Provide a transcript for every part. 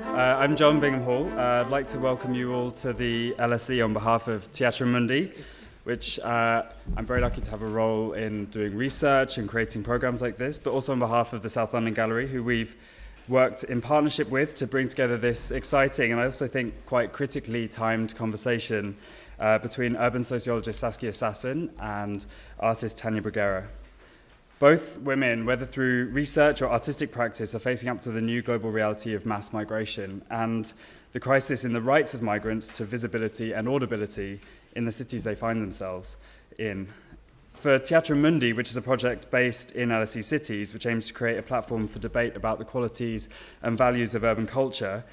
I'm John Bringham-Hall. I'd like to welcome you all to the LSE on behalf of Theatrum Mundi, which I'm very lucky to have a role in doing research and creating programs like this, but also on behalf of the South London Gallery, who we've worked in partnership with to bring together this exciting and I also think quite critically timed conversation between urban sociologist Saskia Sassen and artist Tania Bruguera. Both women, whether through research or artistic practice, are facing up to the new global reality of mass migration and the crisis in the rights of migrants to visibility and audibility in the cities they find themselves in. For Theatrum Mundi, which is a project based in LSE Cities, which aims to create a platform for debate about the qualities and values of urban culture,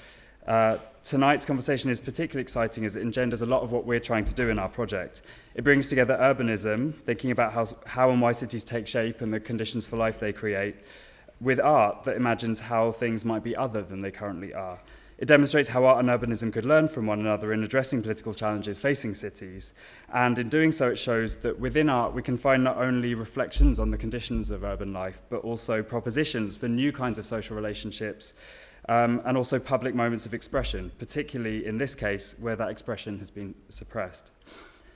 tonight's conversation is particularly exciting as it engenders a lot of what we're trying to do in our project. It brings together urbanism, thinking about how and why cities take shape and the conditions for life they create, with art that imagines how things might be other than they currently are. It demonstrates how art and urbanism could learn from one another in addressing political challenges facing cities. And in doing so, it shows that within art, we can find not only reflections on the conditions of urban life, but also propositions for new kinds of social relationships, and also public moments of expression, particularly in this case, where that expression has been suppressed.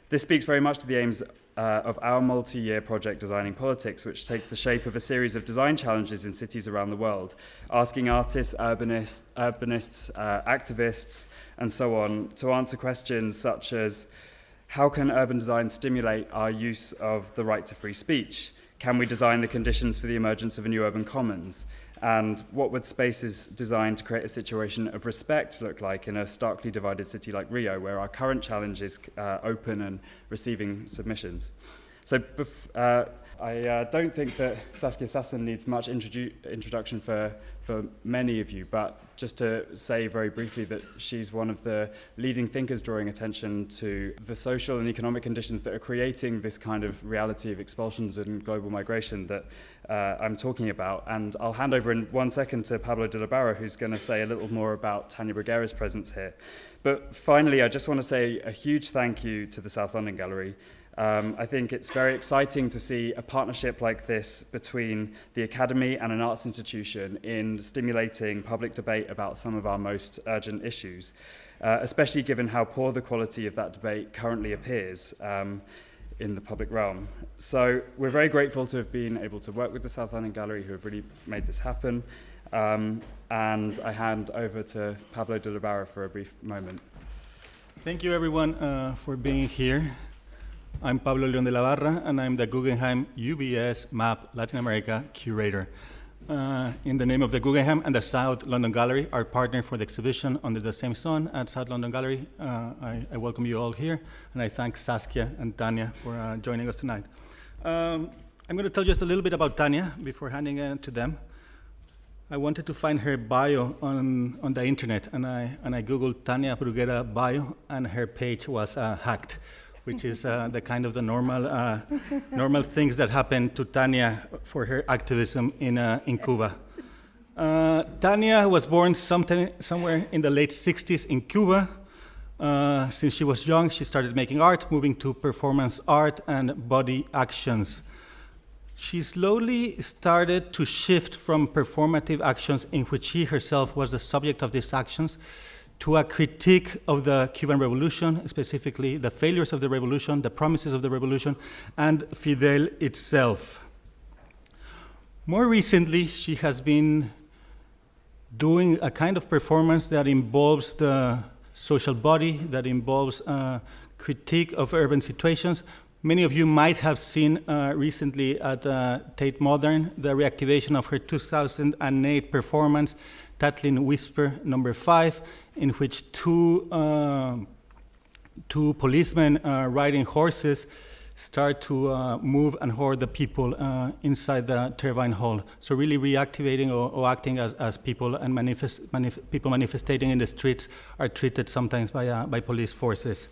This speaks very much to the aims of our multi-year project Designing Politics, which takes the shape of a series of design challenges in cities around the world, asking artists, urbanists, activists, and so on, to answer questions such as, how can urban design stimulate our use of the right to free speech? Can we design the conditions for the emergence of a new urban commons? And what would spaces designed to create a situation of respect look like in a starkly divided city like Rio, where our current challenge is open and receiving submissions? So I don't think that Saskia Sassen needs much introduction for many of you, but just to say very briefly that she's one of the leading thinkers drawing attention to the social and economic conditions that are creating this kind of reality of expulsions and global migration that I'm talking about. And I'll hand over in 1 second to Pablo León, who's going to say a little more about Tania Bruguera's presence here. But finally, I just want to say a huge thank you to the South London Gallery. I think it's very exciting to see a partnership like this between the Academy and an arts institution in stimulating public debate about some of our most urgent issues, especially given how poor the quality of that debate currently appears in the public realm. So we're very grateful to have been able to work with the South London Gallery, who have really made this happen. And I hand over to Pablo León for a brief moment. Thank you, everyone, for being here. I'm Pablo León de la Barra, and I'm the Guggenheim UBS MAP Latin America Curator. In the name of the Guggenheim and the South London Gallery, our partner for the exhibition Under the Same Sun at South London Gallery, I welcome you all here, and I thank Saskia and Tania for joining us tonight. I'm going to tell just a little bit about Tania before handing it to them. I wanted to find her bio on the internet, and I Googled Tania Bruguera bio, and her page was hacked, which is the kind of the normal things that happen to Tania for her activism in Cuba. Tania was born somewhere in the late 60s in Cuba. Since she was young, she started making art, moving to performance art and body actions. She slowly started to shift from performative actions in which she herself was the subject of these actions to a critique of the Cuban Revolution, specifically the failures of the revolution, the promises of the revolution, and Fidel itself. More recently, she has been doing a kind of performance that involves the social body, that involves critique of urban situations. Many of you might have seen recently at Tate Modern the reactivation of her 2008 performance, Tatlin Whisper No. 5, in which two policemen riding horses start to move and hoard the people inside the Turbine Hall. So really reactivating or acting as people, and people manifesting in the streets are treated sometimes by police forces.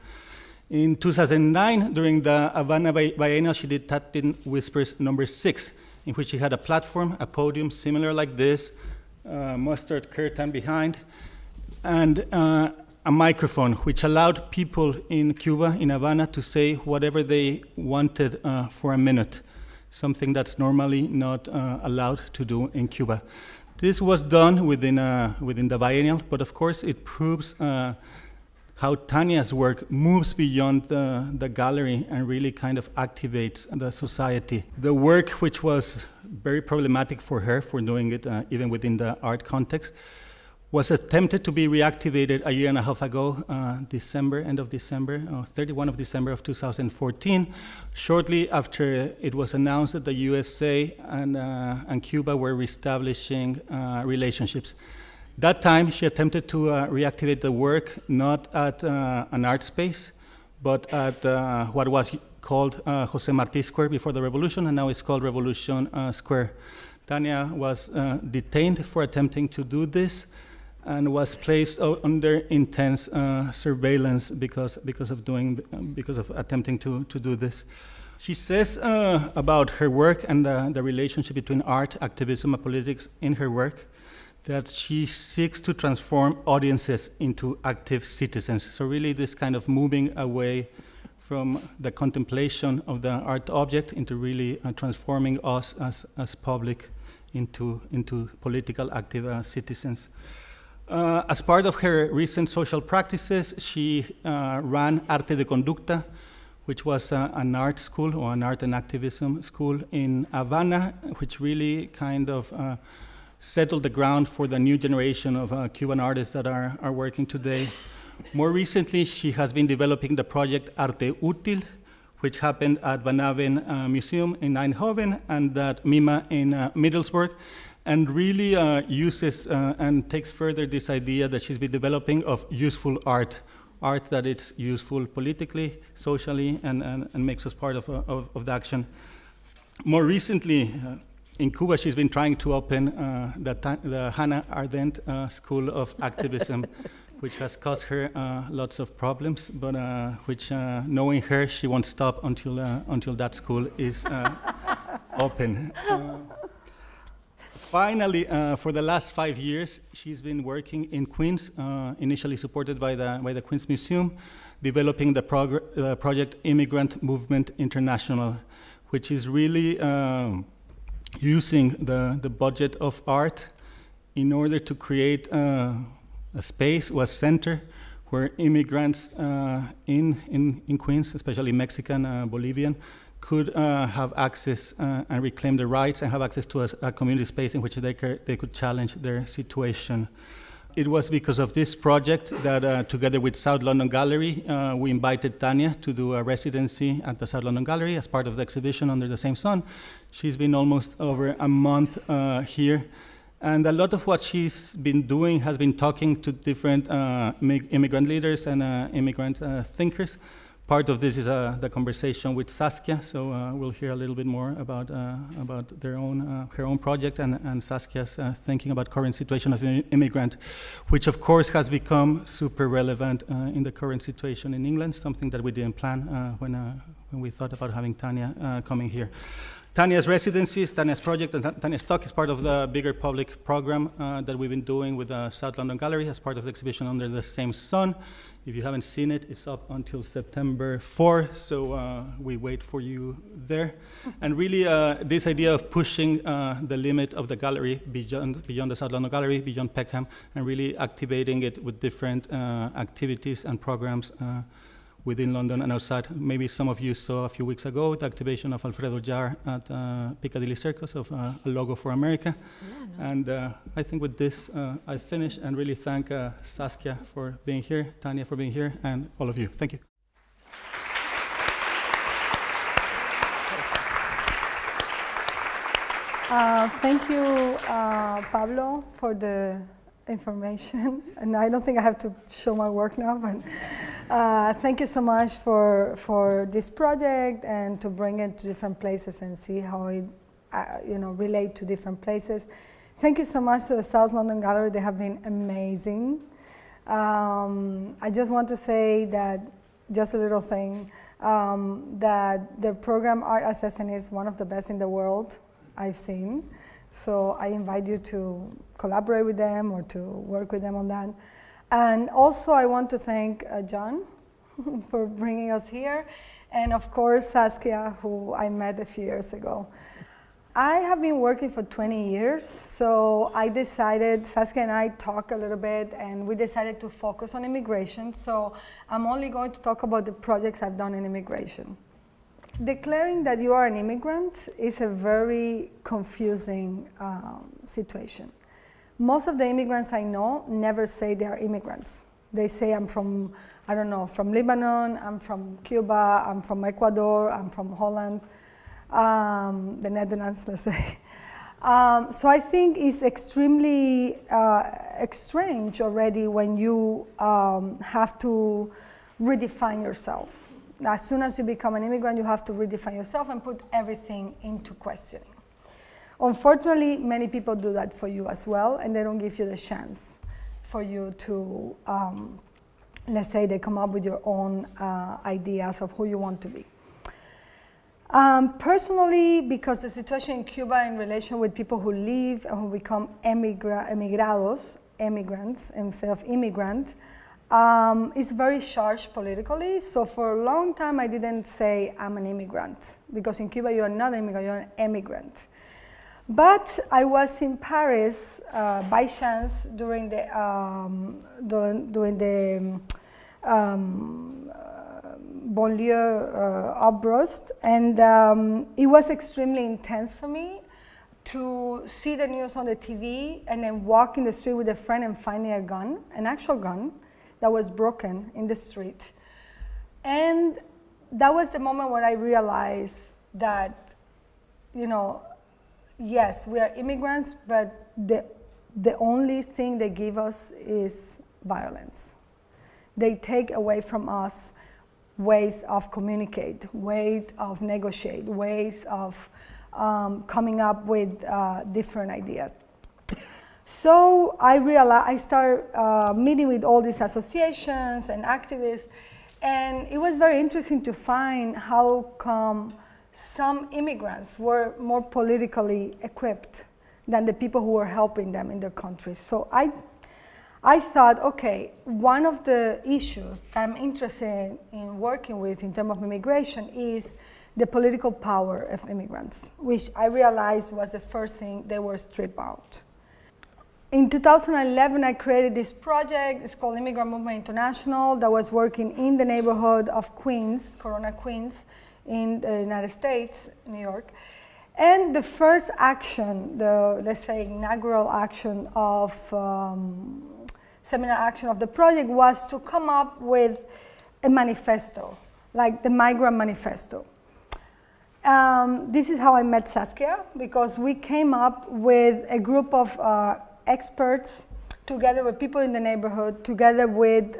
In 2009, during the Havana Biennial, she did Tatlin Whispers No. 6, in which she had a platform, a podium similar like this, mustard curtain behind, and a microphone, which allowed people in Cuba, in Havana, to say whatever they wanted for a minute, something that's normally not allowed to do in Cuba. This was done within the biennial, but of course it proves how Tania's work moves beyond the gallery and really kind of activates the society. The work, which was very problematic for her for doing it even within the art context, was attempted to be reactivated a year and a half ago, end of December, 31 of December of 2014, shortly after it was announced that the USA and Cuba were reestablishing relationships. That time, she attempted to reactivate the work not at an art space, but at what was called Jose Marti Square before the revolution, and now it's called Revolution Square. Tania was detained for attempting to do this and was placed under intense surveillance because of attempting to do this. She says about her work and the relationship between art, activism, and politics in her work that she seeks to transform audiences into active citizens. So really this kind of moving away from the contemplation of the art object into really transforming us as public into political active citizens. As part of her recent social practices, she ran Arte de Conducta, which was an art school or an art and activism school in Havana, which really kind of settled the ground for the new generation of Cuban artists that are working today. More recently, she has been developing the project Arte Útil, which happened at Van Aven Museum in Eindhoven and at MIMA in Middlesbrough, and really uses and takes further this idea that she's been developing of useful art that it's useful politically, socially, and makes us part of the action. More recently, in Cuba, she's been trying to open the Hannah Arendt School of Activism, which has caused her lots of problems, but which, knowing her, she won't stop until that school is open. Finally, for the last 5 years, she's been working in Queens, initially supported by the Queens Museum, developing the project Immigrant Movement International, which is really using the budget of art in order to create a space or a center where immigrants in Queens, especially Mexican, Bolivian, could have access and reclaim their rights and have access to a community space in which they could challenge their situation. It was because of this project that together with South London Gallery, we invited Tania to do a residency at the South London Gallery as part of the exhibition Under the Same Sun. She's been almost over a month here. And a lot of what she's been doing has been talking to different immigrant leaders and immigrant thinkers. Part of this is the conversation with Saskia, so we'll hear a little bit more about her own project and Saskia's thinking about current situation of immigrant, which of course has become super relevant in the current situation in England, something that we didn't plan when we thought about having Tania coming here. Tania's residencies, Tania's project, and Tania's talk is part of the bigger public program that we've been doing with the South London Gallery as part of the exhibition Under the Same Sun. If you haven't seen it, it's up until September 4, so we wait for you there. And really, this idea of pushing the limit of the gallery beyond the South London Gallery, beyond Peckham, and really activating it with different activities and programs within London and outside. Maybe some of you saw a few weeks ago the activation of Alfredo Jar at Piccadilly Circus of a logo for America. Yeah, no. And I think with this, I finish and really thank Saskia for being here, Tania for being here, and all of you. Thank you. Thank you, Pablo, for the information. And I don't think I have to show my work now, but thank you so much for this project and to bring it to different places and see how it relate to different places. Thank you so much to the South London Gallery. They have been amazing. I just want to say that, just a little thing, that their program Art Assessment is one of the best in the world I've seen. So I invite you to collaborate with them or to work with them on that. And also I want to thank John for bringing us here. And of course, Saskia, who I met a few years ago. I have been working for 20 years, so I decided, Saskia and I talked a little bit, and we decided to focus on immigration, so I'm only going to talk about the projects I've done in immigration. Declaring that you are an immigrant is a very confusing situation. Most of the immigrants I know never say they are immigrants. They say, I'm from, I don't know, from Lebanon, I'm from Cuba, I'm from Ecuador, I'm from Holland. The Netherlands, let's say. So I think it's extremely strange already when you have to redefine yourself. As soon as you become an immigrant, you have to redefine yourself and put everything into questioning. Unfortunately, many people do that for you as well, and they don't give you the chance for you to, let's say, they come up with your own ideas of who you want to be. Personally, because the situation in Cuba in relation with people who leave and who become emigrados, immigrants instead of immigrant, is very charged politically. So for a long time, I didn't say I'm an immigrant, because in Cuba, you're not an immigrant, you're an emigrant. But I was in Paris by chance during the banlieue upburst, and it was extremely intense for me to see the news on the TV and then walk in the street with a friend and finding a gun, an actual gun that was broken in the street. And that was the moment when I realized that, you know, yes, we are immigrants, but the only thing they give us is violence. They take away from us ways of communicate, ways of negotiate, ways of coming up with different ideas. So I realized, I started meeting with all these associations and activists, and it was very interesting to find how come some immigrants were more politically equipped than the people who were helping them in their countries. So I thought, okay, one of the issues that I'm interested in working with in terms of immigration is the political power of immigrants, which I realized was the first thing they were stripped out. In 2011, I created this project. It's called Immigrant Movement International, that was working in the neighborhood of Queens, Corona, Queens, in the United States, New York. And the first action, the, let's say, inaugural action of seminar action of the project was to come up with a manifesto, like the Migrant Manifesto. This is how I met Saskia, because we came up with a group of experts, together with people in the neighborhood, together with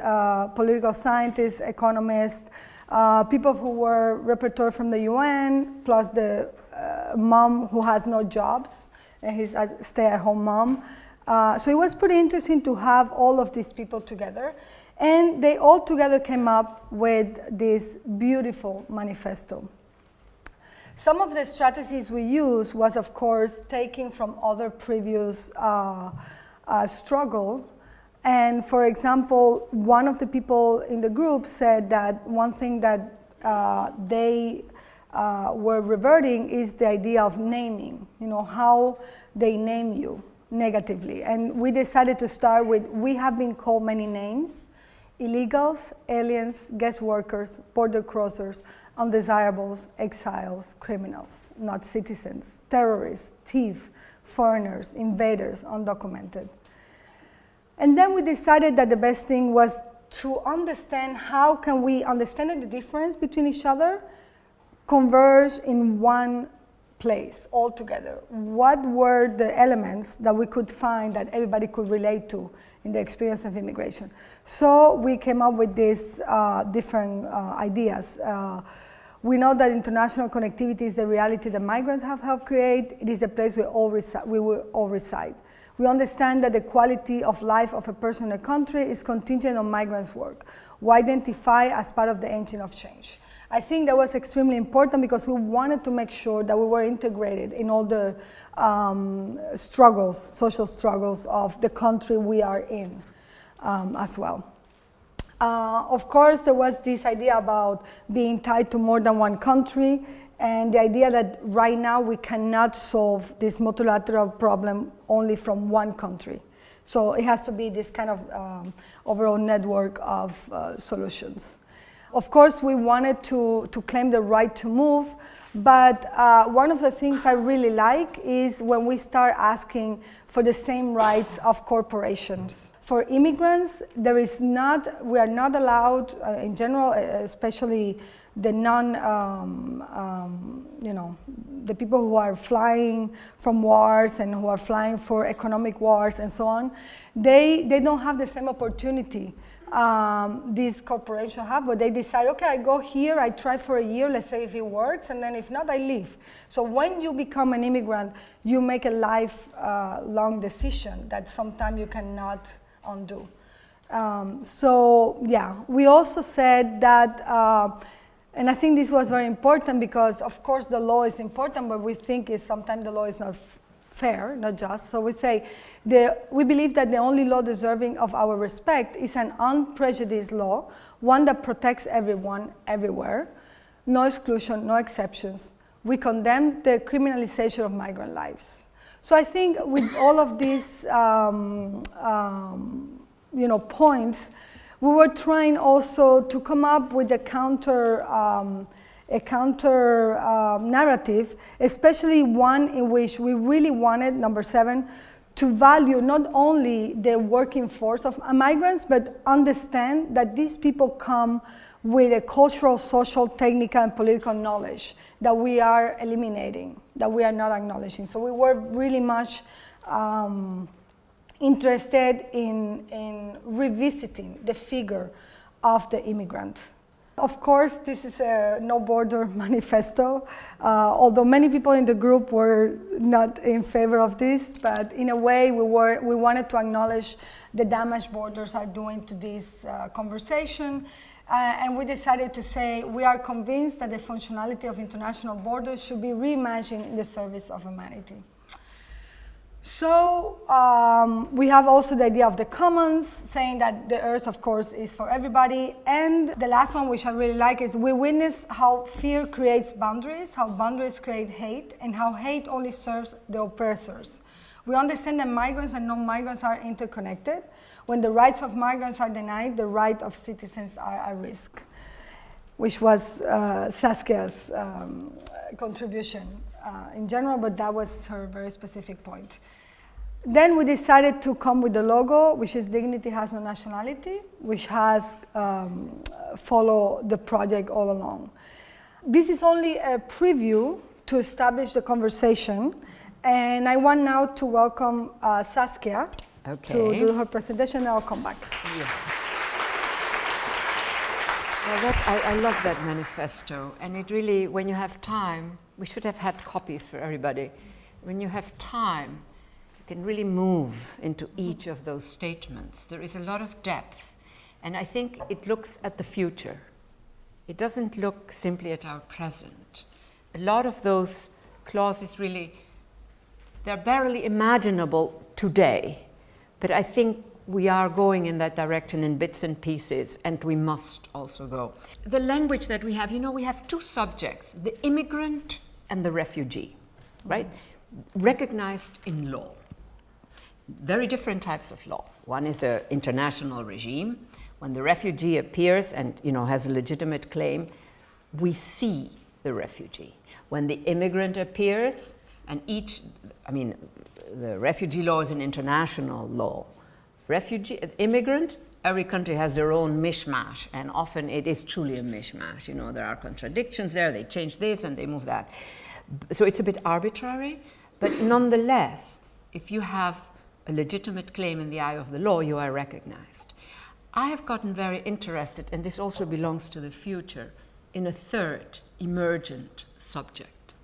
political scientists, economists, people who were repertoire from the UN, plus the mom who has no jobs, and he's a stay-at-home mom. So it was pretty interesting to have all of these people together, and they all together came up with this beautiful manifesto. Some of the strategies we used was, of course, taking from other previous struggles. And for example, one of the people in the group said that one thing that they were reverting is the idea of naming, you know, how they name you negatively. And we decided to start with, we have been called many names: illegals, aliens, guest workers, border crossers, undesirables, exiles, criminals, not citizens, terrorists, thieves, foreigners, invaders, undocumented. And then we decided that the best thing was to understand how can we, understanding the difference between each other, converge in one place all together. What were the elements that we could find that everybody could relate to in the experience of immigration? So we came up with these different ideas. We know that international connectivity is a reality that migrants have helped create. It is a place we will all reside. We understand that the quality of life of a person in a country is contingent on migrants' work. We identify as part of the engine of change. I think that was extremely important because we wanted to make sure that we were integrated in all the struggles, social struggles of the country we are in as well. Of course, there was this idea about being tied to more than one country, and the idea that right now we cannot solve this multilateral problem only from one country. So it has to be this kind of overall network of solutions. Of course, we wanted to claim the right to move, but one of the things I really like is when we start asking for the same rights of corporations. For immigrants, we are not allowed, in general, especially the the people who are flying from wars and who are flying for economic wars and so on, they don't have the same opportunity these corporations have, but they decide, okay, I go here, I try for a year, let's say if it works, and then if not, I leave. So when you become an immigrant, you make a lifelong decision that sometimes you cannot undo. We also said that, and I think this was very important because, of course, the law is important, but we think sometimes the law is not fair, not just. So we say, we believe that the only law deserving of our respect is an unprejudiced law, one that protects everyone, everywhere, no exclusion, no exceptions. We condemn the criminalization of migrant lives. So I think with all of these points, we were trying also to come up with a counter narrative, especially one in which we really wanted, number 7, to value not only the working force of migrants, but understand that these people come with a cultural, social, technical, and political knowledge that we are eliminating, that we are not acknowledging. So we were really much interested in revisiting the figure of the immigrant. Of course, this is a no border manifesto, although many people in the group were not in favor of this, but in a way we wanted to acknowledge the damage borders are doing to this conversation, and we decided to say we are convinced that the functionality of international borders should be reimagined in the service of humanity. So we have also the idea of the commons, saying that the earth, of course, is for everybody. And the last one, which I really like, is we witness how fear creates boundaries, how boundaries create hate, and how hate only serves the oppressors. We understand that migrants and non-migrants are interconnected. When the rights of migrants are denied, the rights of citizens are at risk, which was Saskia's contribution in general, but that was her very specific point. Then we decided to come with the logo, which is Dignity Has No Nationality, which has followed the project all along. This is only a preview to establish the conversation, and I want now to welcome Saskia to do her presentation, and I'll come back. Yes. Well, I love that manifesto, and it really, when you have time, we should have had copies for everybody. When you have time, you can really move into each of those statements. There is a lot of depth, and I think it looks at the future. It doesn't look simply at our present. A lot of those clauses really, they're barely imaginable today, but I think we are going in that direction in bits and pieces, and we must also go. The language that we have, we have two subjects, the immigrant and the refugee, right? Recognized in law. Very different types of law. One is an international regime. When the refugee appears and has a legitimate claim, we see the refugee. When the immigrant appears, and the refugee law is an international law. Refugee, immigrant, every country has their own mishmash, and often it is truly a mishmash. There are contradictions there, they change this and they move that. So it's a bit arbitrary, but nonetheless, if you have a legitimate claim in the eye of the law, you are recognized. I have gotten very interested, and this also belongs to the future, in a third emergent subject.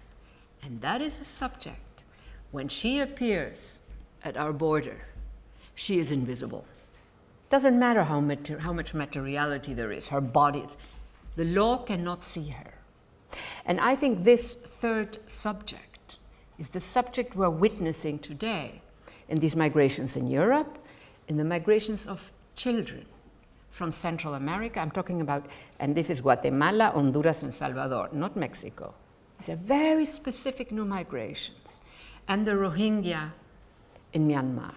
And that is a subject, when she appears at our border, she is invisible. Doesn't matter how much materiality there is, her body, the law cannot see her. And I think this third subject is the subject we're witnessing today in these migrations in Europe, in the migrations of children from Central America. I'm talking about, and this is Guatemala, Honduras, and Salvador, not Mexico. These are very specific new migrations. And the Rohingya in Myanmar,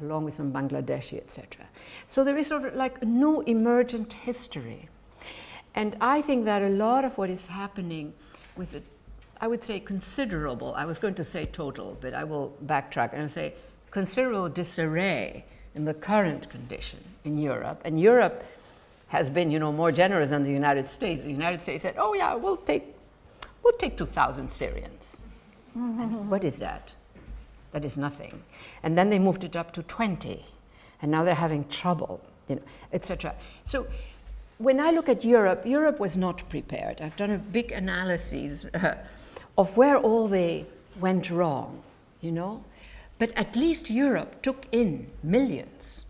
along with some Bangladeshi, etc. So there is sort of like a new emergent history. And I think that a lot of what is happening with it, I would say considerable, I was going to say total, but I will backtrack and say considerable disarray in the current condition in Europe. And Europe has been, more generous than the United States. The United States said, oh yeah, we'll take 2,000 Syrians. And what is that? That is nothing. And then they moved it up to 20, and now they're having trouble, etc. So when I look at Europe, Europe was not prepared. I've done a big analysis of where all they went wrong, But at least Europe took in millions.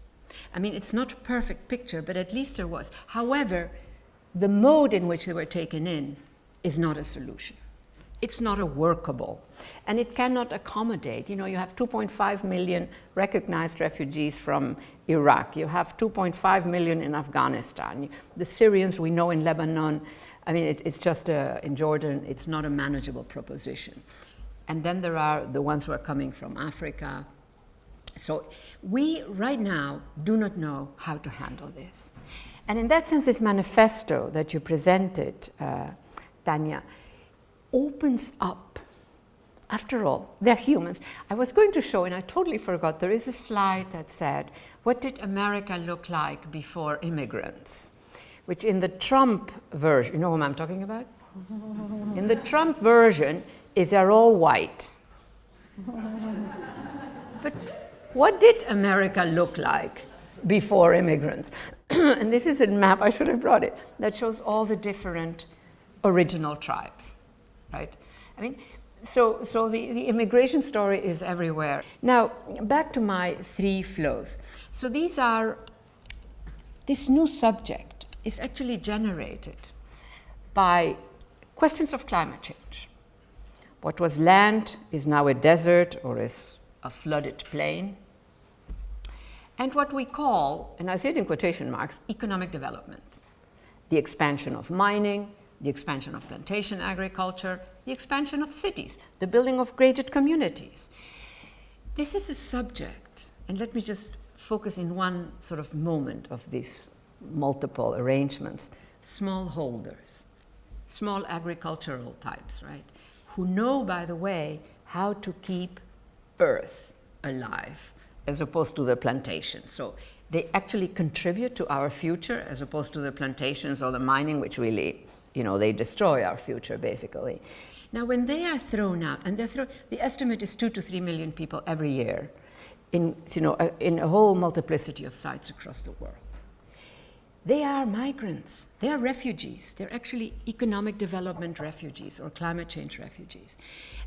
I mean, it's not a perfect picture, but at least there was. However, the mode in which they were taken in is not a solution. It's not a workable, and it cannot accommodate. You have 2.5 million recognized refugees from Iraq. You have 2.5 million in Afghanistan. The Syrians we know in Lebanon. I mean, it's just in Jordan, it's not a manageable proposition. And then there are the ones who are coming from Africa. So we, right now, do not know how to handle this. And in that sense, this manifesto that you presented, Tania, opens up. After all, they're humans. I was going to show, and I totally forgot, there is a slide that said, what did America look like before immigrants? Which in the Trump version, you know whom I'm talking about? In the Trump version, they're all white. But what did America look like before immigrants? And this is a map, I should have brought it, that shows all the different original tribes. Right? I mean, so the immigration story is everywhere. Now, back to my three flows. So this new subject is actually generated by questions of climate change. What was land is now a desert or is a flooded plain. And what we call, and I say it in quotation marks, economic development. The expansion of mining, the expansion of plantation agriculture, the expansion of cities, the building of graded communities. This is a subject, and let me just focus in one sort of moment of these multiple arrangements. Smallholders, small agricultural types, right? Who know, by the way, how to keep earth alive as opposed to the plantation. So they actually contribute to our future as opposed to the plantations or the mining, which really they destroy our future, basically. Now, when they are thrown out, and the estimate is 2 to 3 million people every year in a whole multiplicity of sites across the world. They are migrants. They are refugees. They're actually economic development refugees or climate change refugees.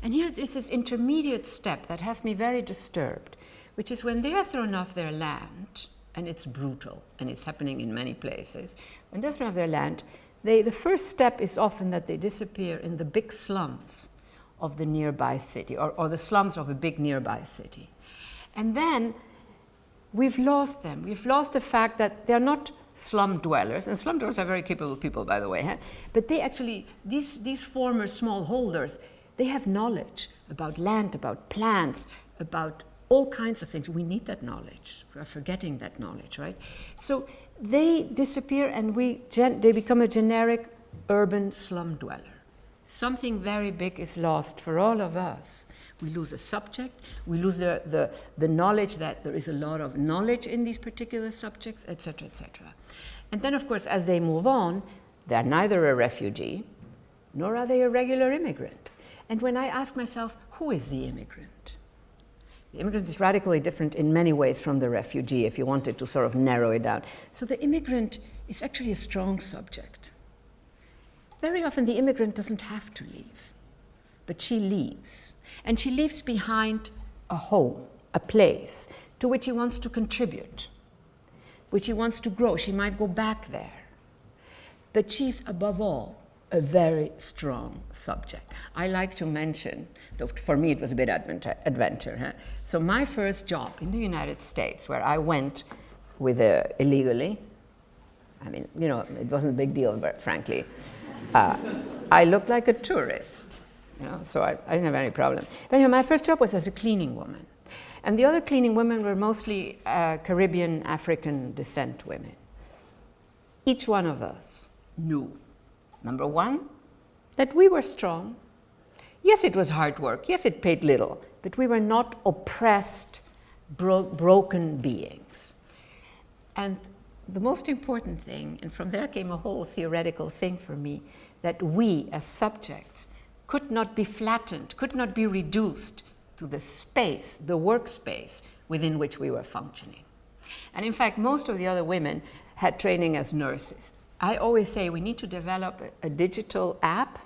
And here is this intermediate step that has me very disturbed, which is when they are thrown off their land, and it's brutal, and it's happening in many places, when they're thrown off their land, the first step is often that they disappear in the big slums of the nearby city, or the slums of a big nearby city. And then we've lost them. We've lost the fact that they're not slum dwellers, and slum dwellers are very capable people, by the way, but they actually, these former smallholders, they have knowledge about land, about plants, about all kinds of things. We need that knowledge. We're forgetting that knowledge, right? So they disappear, and they become a generic urban slum dweller. Something very big is lost for all of us. We lose a subject, we lose the knowledge that there is a lot of knowledge in these particular subjects, etc., etc. And then, of course, as they move on, they're neither a refugee, nor are they a regular immigrant. And when I ask myself, who is the immigrant? The immigrant is radically different in many ways from the refugee, if you wanted to sort of narrow it down. So the immigrant is actually a strong subject. Very often the immigrant doesn't have to leave, but she leaves. And she leaves behind a home, a place, to which she wants to contribute, which she wants to grow. She might go back there. But she's, above all, a very strong subject. I like to mention, though for me it was a bit adventure. So my first job in the United States, where I went with illegally, I mean, it wasn't a big deal, but frankly, I looked like a tourist. you know, so I didn't have any problem. But anyway, my first job was as a cleaning woman. And the other cleaning women were mostly Caribbean, African descent women. Each one of us knew, number one, that we were strong. Yes, it was hard work. Yes, it paid little. But we were not oppressed, broken beings. And the most important thing, and from there came a whole theoretical thing for me, that we as subjects could not be flattened, could not be reduced to the space, the workspace within which we were functioning. And in fact, most of the other women had training as nurses. I always say we need to develop a digital app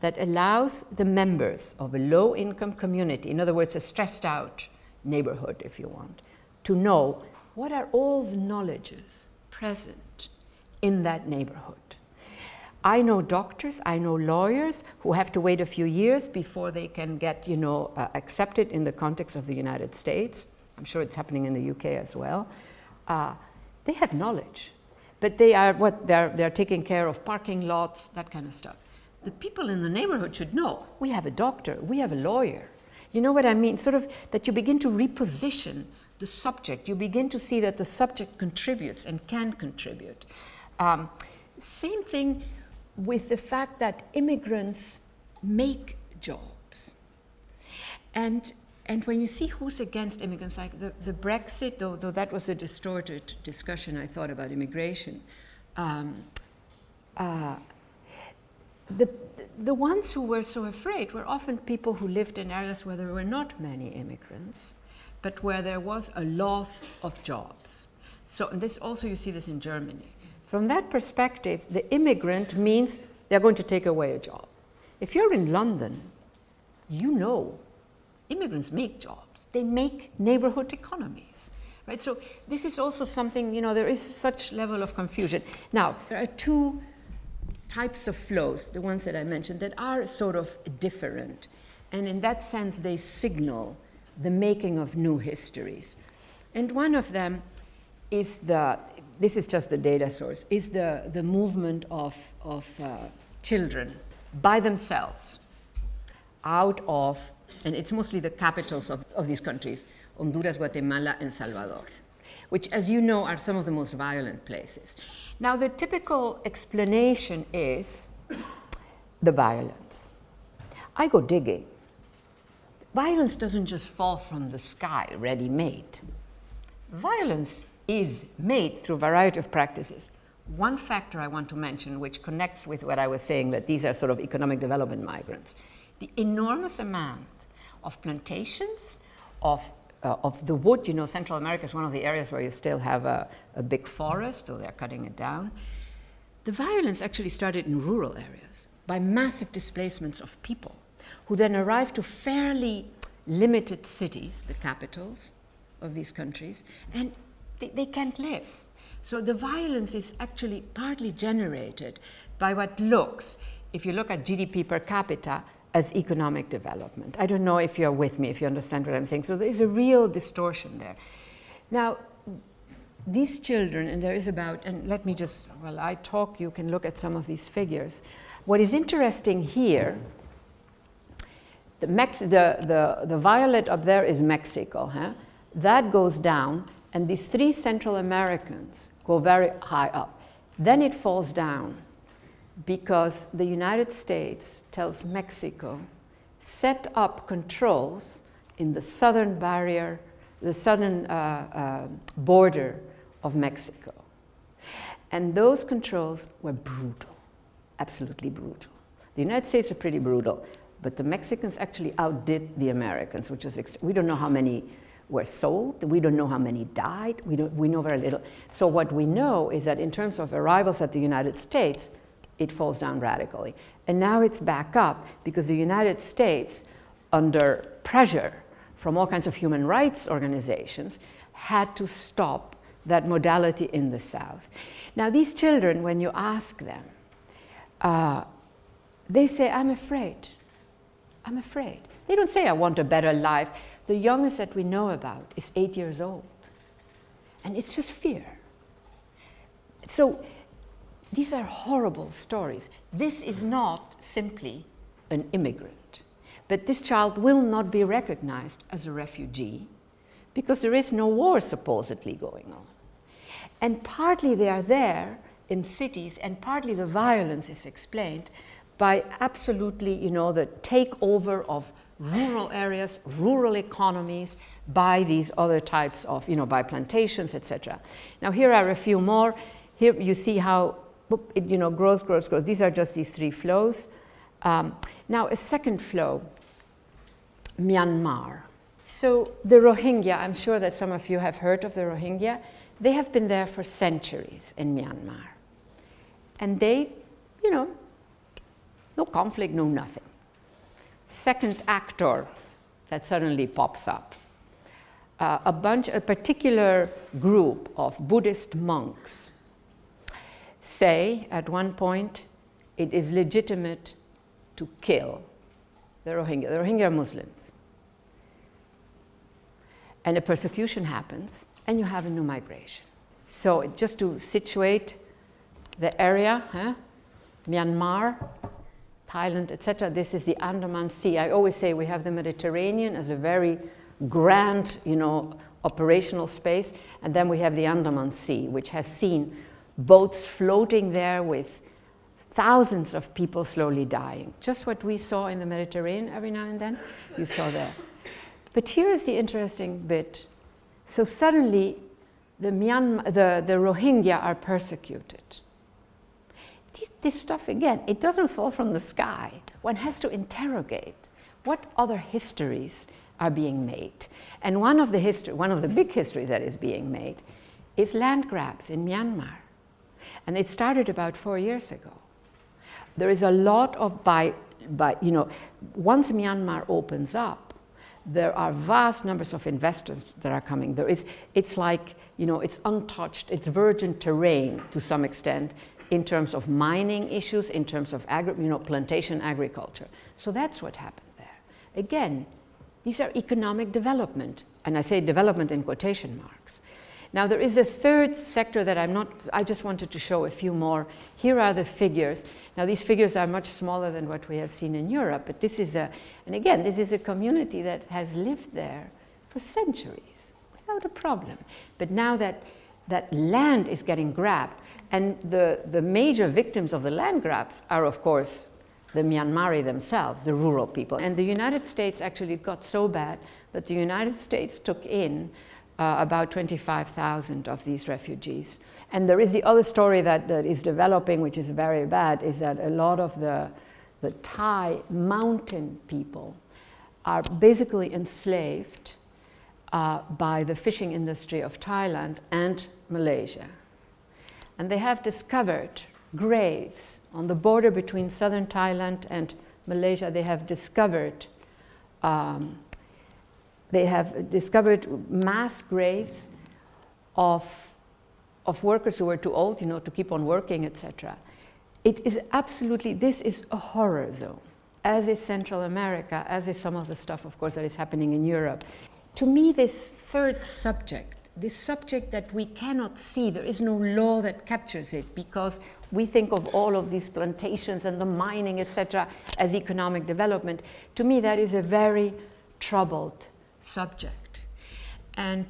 that allows the members of a low-income community, in other words, a stressed-out neighborhood, if you want, to know what are all the knowledges present in that neighborhood. I know doctors, I know lawyers who have to wait a few years before they can get, accepted in the context of the United States. I'm sure it's happening in the UK as well. They have knowledge, but they're taking care of parking lots, that kind of stuff. The people in the neighborhood should know, we have a doctor, we have a lawyer. You know what I mean? Sort of that you begin to reposition the subject. You begin to see that the subject contributes and can contribute. Same thing with the fact that immigrants make jobs. And when you see who's against immigrants, like the Brexit, though that was a distorted discussion I thought about immigration, the ones who were so afraid were often people who lived in areas where there were not many immigrants, but where there was a loss of jobs. So, and this also, you see this in Germany. From that perspective, the immigrant means they're going to take away a job. If you're in London, you know immigrants make jobs. They make neighborhood economies, right? So this is also something, there is such level of confusion. Now, there are two types of flows, the ones that I mentioned, that are sort of different. And in that sense, they signal the making of new histories. And one of them is this is just the data source, is the movement of children by themselves out of, and it's mostly the capitals of these countries, Honduras, Guatemala, and Salvador, which, as you know, are some of the most violent places. Now, the typical explanation is the violence. I go digging. Violence doesn't just fall from the sky, ready-made. Violence is made through a variety of practices. One factor I want to mention, which connects with what I was saying, that these are sort of economic development migrants, the enormous amount of plantations, of the wood. Central America is one of the areas where you still have a big forest, though they're cutting it down. The violence actually started in rural areas by massive displacements of people who then arrived to fairly limited cities, the capitals of these countries, and they can't live. So the violence is actually partly generated by what looks, if you look at GDP per capita, as economic development. I don't know if you're with me, if you understand what I'm saying. So there is a real distortion there. Now, these children, and there is about, and let me just, while I talk, you can look at some of these figures. What is interesting here, the violet up there is Mexico. That goes down, and these three Central Americans go very high up. Then it falls down because the United States tells Mexico, set up controls in the southern barrier, the southern border of Mexico. And those controls were brutal, absolutely brutal. The United States are pretty brutal, but the Mexicans actually outdid the Americans, which was, we don't know how many were sold, we don't know how many died, we know very little. So what we know is that in terms of arrivals at the United States, it falls down radically. And now it's back up because the United States, under pressure from all kinds of human rights organizations, had to stop that modality in the South. Now these children, when you ask them, they say, I'm afraid. I'm afraid. They don't say, I want a better life. The youngest that we know about is 8 years old. And it's just fear. So these are horrible stories. This is not simply an immigrant. But this child will not be recognized as a refugee because there is no war supposedly going on. And partly they are there in cities, and partly the violence is explained by absolutely, the takeover of rural areas, rural economies, by these other types of, by plantations, etc. Now here are a few more. Here you see how it, grows. These are just these three flows. Now a second flow, Myanmar. So the Rohingya, I'm sure that some of you have heard of the Rohingya. They have been there for centuries in Myanmar. And they, no conflict, no nothing. Second actor that suddenly pops up. A particular group of Buddhist monks say at one point it is legitimate to kill the Rohingya. The Rohingya are Muslims. And a persecution happens, and you have a new migration. So just to situate the area, Myanmar, Thailand, etc. This is the Andaman Sea. I always say we have the Mediterranean as a very grand, operational space, and then we have the Andaman Sea, which has seen boats floating there with thousands of people slowly dying. Just what we saw in the Mediterranean every now and then, you saw there. But here is the interesting bit. So suddenly, the Rohingya are persecuted. This stuff, again, it doesn't fall from the sky. One has to interrogate what other histories are being made. And one of the big histories that is being made is land grabs in Myanmar. And it started about 4 years ago. There is a lot of, once Myanmar opens up, there are vast numbers of investors that are coming. It's like, it's untouched, it's virgin terrain to some extent in terms of mining issues, in terms of plantation agriculture. So that's what happened there. Again, these are economic development, and I say development in quotation marks. Now there is a third sector that I just wanted to show a few more. Here are the figures. Now these figures are much smaller than what we have seen in Europe, but this is a community that has lived there for centuries without a problem. But now that land is getting grabbed, and the major victims of the land grabs are, of course, the Myanmari themselves, the rural people. And the United States actually got so bad that the United States took in about 25,000 of these refugees. And there is the other story that is developing, which is very bad, is that a lot of the Thai mountain people are basically enslaved by the fishing industry of Thailand and Malaysia. And they have discovered graves on the border between southern Thailand and Malaysia. They have discovered mass graves of workers who were too old, to keep on working, etc. This is a horror zone, as is Central America, as is some of the stuff, of course, that is happening in Europe. To me, this third subject, this subject that we cannot see, there is no law that captures it, because we think of all of these plantations and the mining, etc., as economic development. To me, that is a very troubled subject. And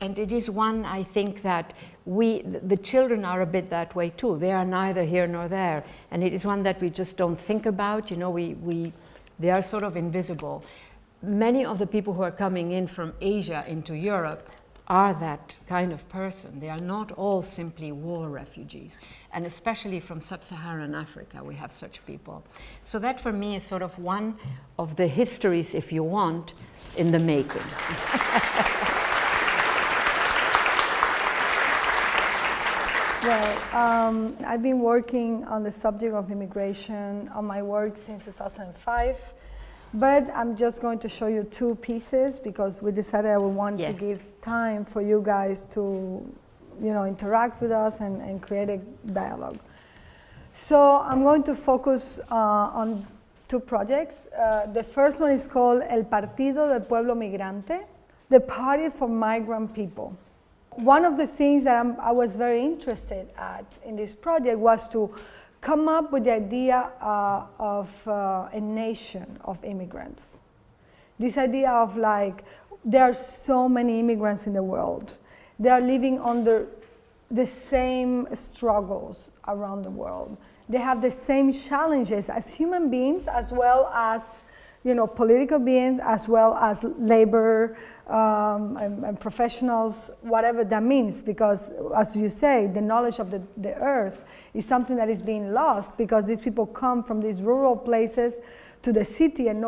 it is one, I think, that the children are a bit that way too. They are neither here nor there. And it is one that we just don't think about. They are sort of invisible. Many of the people who are coming in from Asia into Europe are that kind of person. They are not all simply war refugees. And especially from sub-Saharan Africa, we have such people. So that for me is sort of one of the histories, if you want, in the making. Well, I've been working on the subject of immigration on my work since 2005. But I'm just going to show you two pieces because we decided I would want to give time for you guys to, interact with us and create a dialogue. So I'm going to focus on two projects. The first one is called El Partido del Pueblo Migrante, the Party for Migrant People. One of the things that I was very interested at in this project was to come up with the idea of a nation of immigrants. This idea of like, there are so many immigrants in the world. They are living under the same struggles around the world. They have the same challenges as human beings, as well as political beings, as well as labor and professionals, whatever that means. Because, as you say, the knowledge of the earth is something that is being lost because these people come from these rural places to the city, and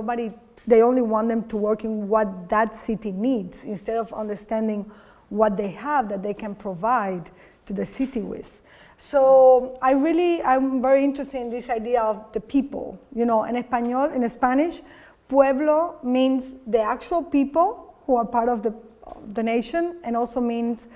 they only want them to work in what that city needs, instead of understanding what they have that they can provide to the city with. So I'm very interested in this idea of the people. In Spanish, Pueblo means the actual people who are part of the nation, and also means,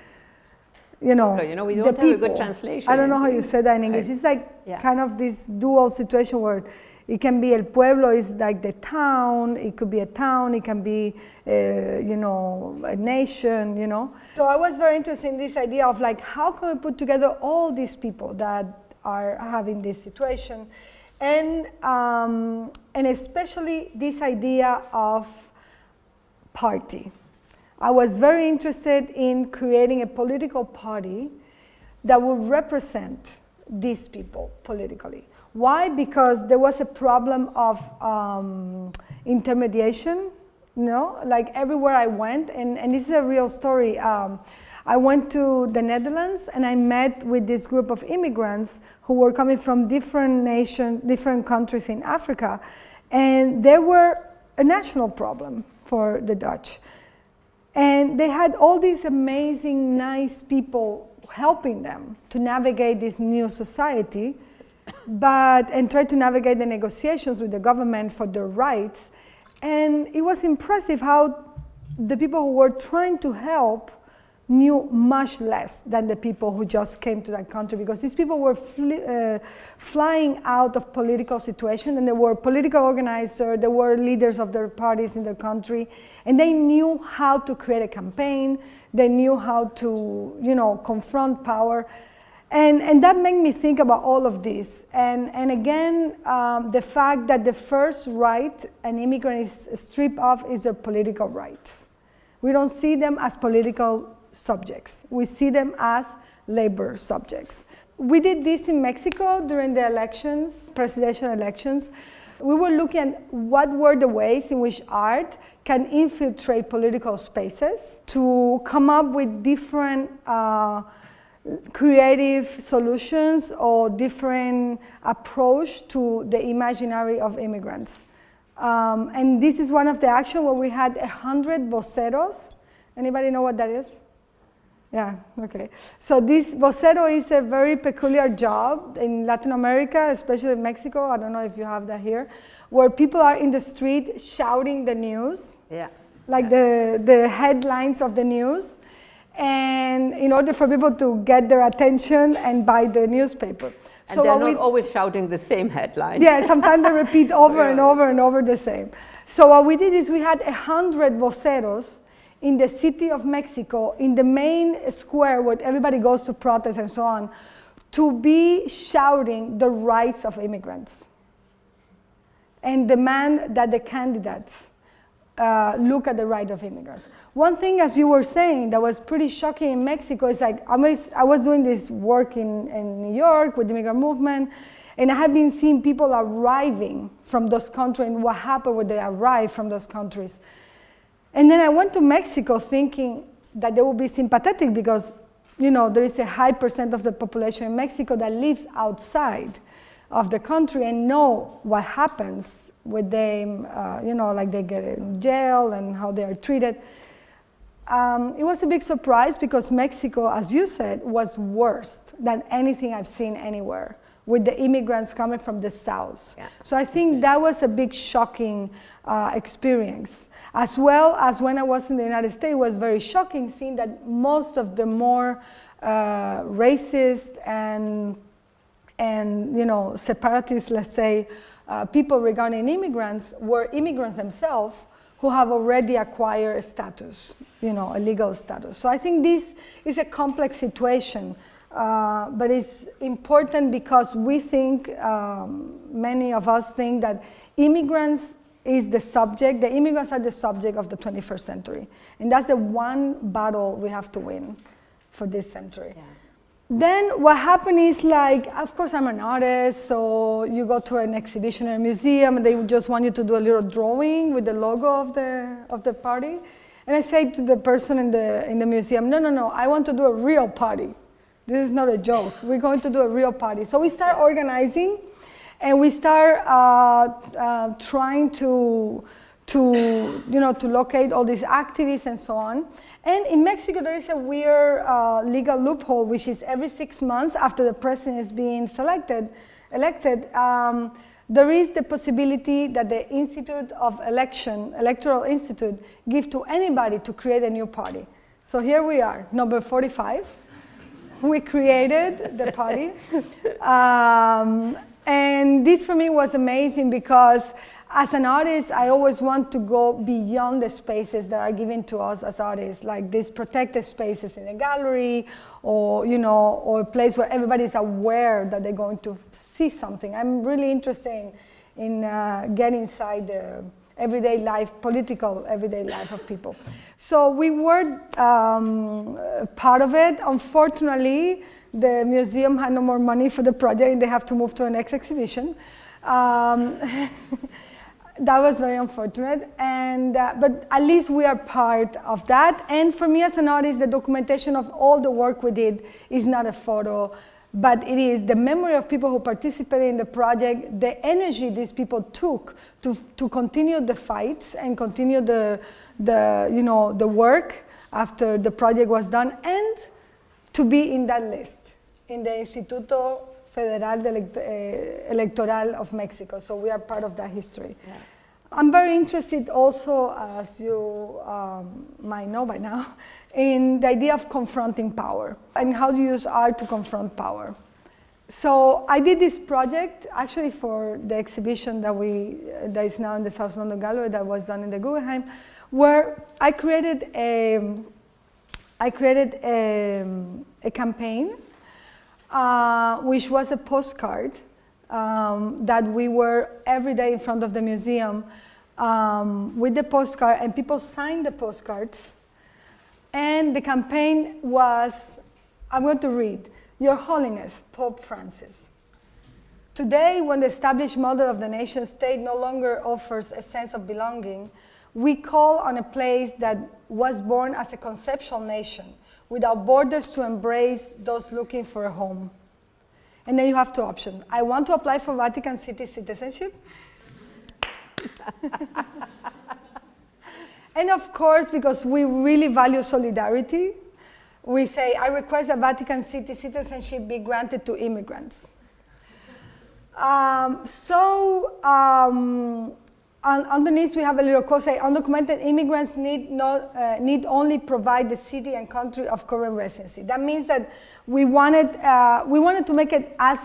we don't have a good translation. I don't know how you say that in English. It's like kind of this dual situation where it can be el pueblo is like the town, it could be a town, it can be, a nation, So I was very interested in this idea of like, how can we put together all these people that are having this situation? And especially this idea of party. I was very interested in creating a political party that would represent these people politically. Why? Because there was a problem of intermediation, like everywhere I went, and this is a real story. I went to the Netherlands and I met with this group of immigrants who were coming from different nations, different countries in Africa, and they were a national problem for the Dutch. And they had all these amazing, nice people helping them to navigate this new society, and try to navigate the negotiations with the government for their rights. And it was impressive how the people who were trying to help knew much less than the people who just came to that country, because these people were flying out of political situation, and they were political organizers, they were leaders of their parties in their country, and they knew how to create a campaign, they knew how to confront power. And that made me think about all of this. And again, the fact that the first right an immigrant is stripped of is their political rights. We don't see them as political subjects. We see them as labor subjects. We did this in Mexico during the elections, presidential elections. We were looking at what were the ways in which art can infiltrate political spaces to come up with different creative solutions or different approach to the imaginary of immigrants. And this is one of the actions where we had 100 voceros. Anybody know what that is? Yeah, okay. So this vocero is a very peculiar job in Latin America, especially in Mexico. I don't know if you have that here, where people are in the street shouting the news, the headlines of the news, and in order for people to get their attention and buy the newspaper. And so they're not always shouting the same headline. Yeah, sometimes they repeat over and over and over the same. So what we did is we had 100 voceros in the city of Mexico, in the main square where everybody goes to protest and so on, to be shouting the rights of immigrants and demand that the candidates look at the right of immigrants. One thing, as you were saying, that was pretty shocking in Mexico is like, I was doing this work in New York with the immigrant movement, and I have been seeing people arriving from those countries and what happened when they arrived from those countries. And then I went to Mexico thinking that they would be sympathetic because, there is a high % of the population in Mexico that lives outside of the country and know what happens with them, like they get in jail and how they are treated. It was a big surprise because Mexico, as you said, was worse than anything I've seen anywhere, with the immigrants coming from the south. Yeah. So I think that was a big shocking experience. As well as when I was in the United States, it was very shocking seeing that most of the more racist and separatist, let's say, people regarding immigrants were immigrants themselves who have already acquired a status, a legal status. So I think this is a complex situation but it's important because we think, many of us think that immigrants is the subject, the immigrants are the subject of the 21st century. And that's the one battle we have to win for this century. Yeah. Then what happened is, like, of course I'm an artist, so you go to an exhibition in a museum and they just want you to do a little drawing with the logo of the party. And I say to the person in the museum, no, I want to do a real party. This is not a joke. We're going to do a real party. So we start organizing, and we start trying to locate all these activists and so on. And in Mexico, there is a weird legal loophole, which is every 6 months after the president is being elected, there is the possibility that the Institute of Electoral Institute, give to anybody to create a new party. So here we are, number 45. We created the party. And this for me was amazing because as an artist, I always want to go beyond the spaces that are given to us as artists, like these protected spaces in a gallery, or or a place where everybody is aware that they're going to see something. I'm really interested in getting inside the everyday life, political everyday life of people. So we were part of it. Unfortunately, the museum had no more money for the project, and they have to move to the next exhibition. That was very unfortunate, but at least we are part of that. And for me as an artist, the documentation of all the work we did is not a photo, but it is the memory of people who participated in the project, the energy these people took to continue the fights and continue the work after the project was done, and to be in that list, in the Instituto Federal de Electoral of Mexico. So we are part of that history. Yeah. I'm very interested also, as you might know by now, in the idea of confronting power and how to use art to confront power. So I did this project actually for the exhibition that is now in the South London Gallery, that was done in the Guggenheim, where I created a campaign, which was a postcard that we were every day in front of the museum with the postcard, and people signed the postcards. And the campaign was, I'm going to read, Your Holiness, Pope Francis. Today, when the established model of the nation state no longer offers a sense of belonging, we call on a place that was born as a conceptual nation, without borders, to embrace those looking for a home. And then you have two options. I want to apply for Vatican City citizenship. And of course, because we really value solidarity, we say, I request that Vatican City citizenship be granted to immigrants. Underneath we have a little quote saying, undocumented immigrants need only provide the city and country of current residency. That means that we wanted to make it as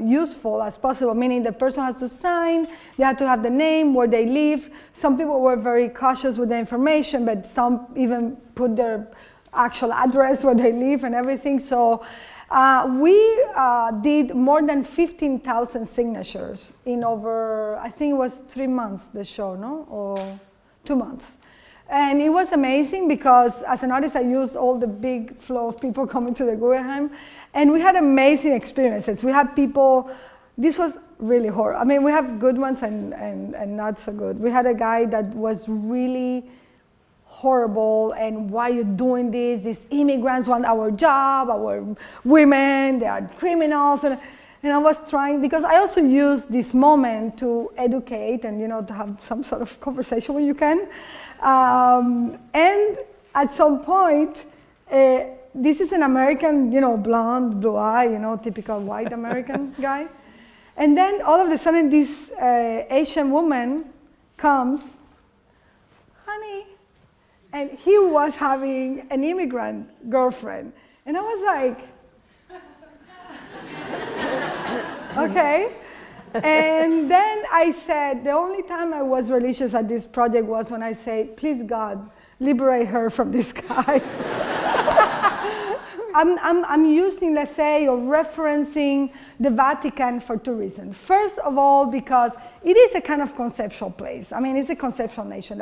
useful as possible, meaning the person has to sign, they had to have the name, where they live. Some people were very cautious with the information, but some even put their actual address where they live and everything. So we did more than 15,000 signatures in over, I think it was 3 months, the show, no? Or 2 months. And it was amazing because as an artist, I used all the big flow of people coming to the Guggenheim. And we had amazing experiences. We had people, this was really horrible. I mean, we have good ones and not so good. We had a guy that was really horrible, and why are you doing this? These immigrants want our job, our women, they are criminals. And I was trying, because I also use this moment to educate and to have some sort of conversation when you can. And at some point, this is an American, blonde, blue eye, typical white American guy. And then all of a sudden this Asian woman comes, honey, and he was having an immigrant girlfriend. And I was like, okay. And then I said, the only time I was religious at this project was when I say, please God, liberate her from this guy. I'm using, let's say, or referencing the Vatican for two reasons. First of all, because it is a kind of conceptual place. I mean, it's a conceptual nation.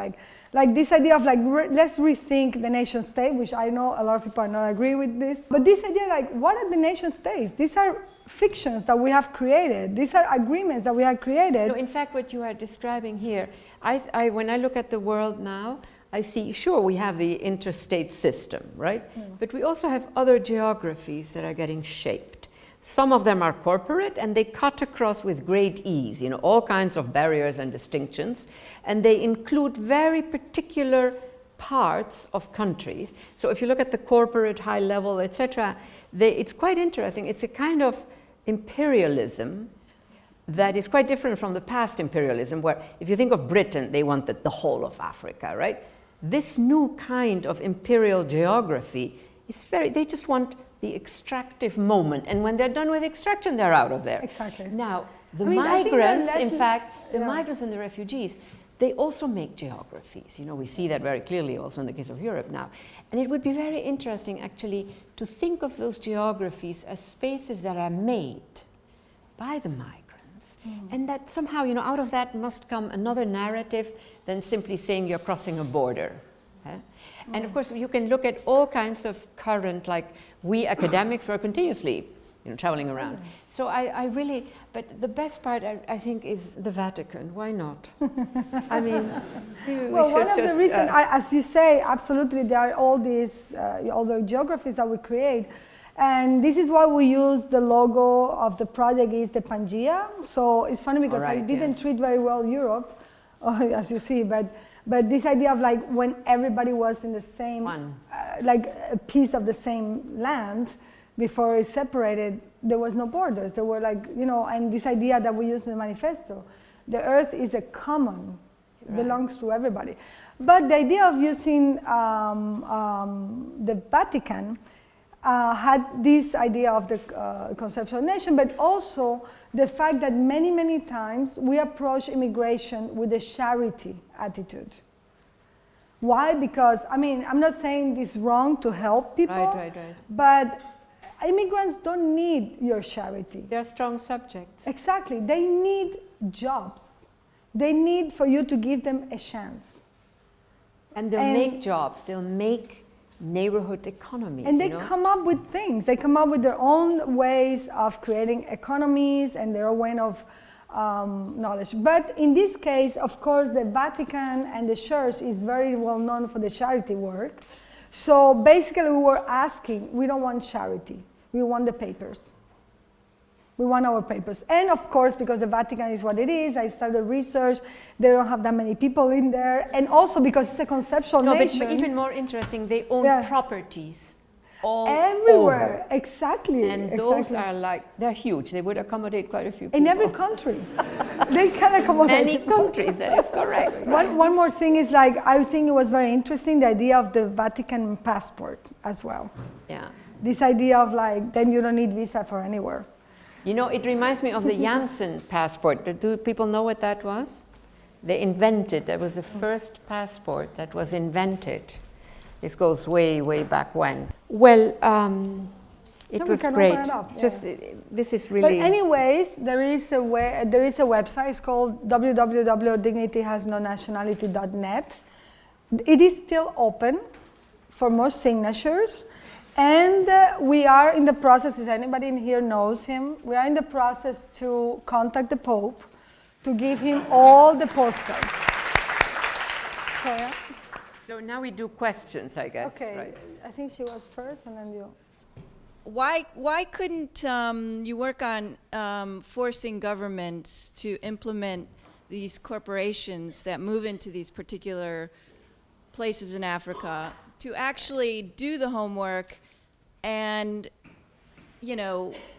Like this idea of let's rethink the nation state, which I know a lot of people are not agree with this. But this idea, what are the nation states? These are fictions that we have created. These are agreements that we have created. No, in fact, what you are describing here, when I look at the world now, I see, sure, we have the interstate system, right? But we also have other geographies that are getting shaped. Some of them are corporate, and they cut across with great ease, all kinds of barriers and distinctions, and they include very particular parts of countries. So if you look at the corporate, high level, etc., it's quite interesting. It's a kind of imperialism that is quite different from the past imperialism, where if you think of Britain, they wanted the whole of Africa, right? This new kind of imperial geography is they just want the extractive moment, and when they're done with extraction, they're out of there. Exactly. Now, migrants, in fact, the migrants and the refugees, they also make geographies. We see that very clearly also in the case of Europe now. And it would be very interesting, actually, to think of those geographies as spaces that are made by the migrants. And that somehow, out of that must come another narrative than simply saying you're crossing a border. And of course, you can look at all kinds of current, we academics were continuously traveling around. So I really, but the best part, I think, is the Vatican. Why not? I mean, well, one of the reasons, as you say, absolutely, there are all these, all the geographies that we create. And this is why we use the logo of the project is the Pangaea. So it's funny because I didn't treat very well Europe, as you see, but this idea of when everybody was in the same, a piece of the same land before it separated, there was no borders. There were and this idea that we use in the manifesto, the earth is a common, belongs to everybody. But the idea of using the Vatican had this idea of the conceptual nation, but also the fact that many, many times we approach immigration with a charity attitude. Why? Because, I'm not saying this wrong to help people, but immigrants don't need your charity. They're strong subjects. Exactly. They need jobs. They need for you to give them a chance. And they'll make jobs. They'll make neighborhood economies. And they come up with things. They come up with their own ways of creating economies and their own way of knowledge. But in this case, of course, the Vatican and the church is very well known for the charity work. So basically, we were asking, we don't want charity. We want the papers. We want our papers. And of course, because the Vatican is what it is, I started research. They don't have that many people in there. And also because it's a conceptual nation. But even more interesting, they own properties all everywhere. Over. Exactly. And those are they're huge. They would accommodate quite a few people. In every country. They can accommodate. Many countries, that is correct. One more thing is I think it was very interesting, the idea of the Vatican Passport as well. Yeah. This idea of then you don't need visa for anywhere. It reminds me of the Anson Passport. Do people know what that was? They invented, that was the first passport that was invented. This goes way, way back when. Well, it was great. This is really. But anyways, there is a website. It's called www.dignityhasnonationality.net. It is still open for more signatures. And we are in the process, if anybody in here knows him, we are in the process to contact the Pope to give him all the postcards. So now we do questions, I guess. Okay, right? I think she was first and then you. Why couldn't you work on forcing governments to implement these corporations that move into these particular places in Africa to actually do the homework and,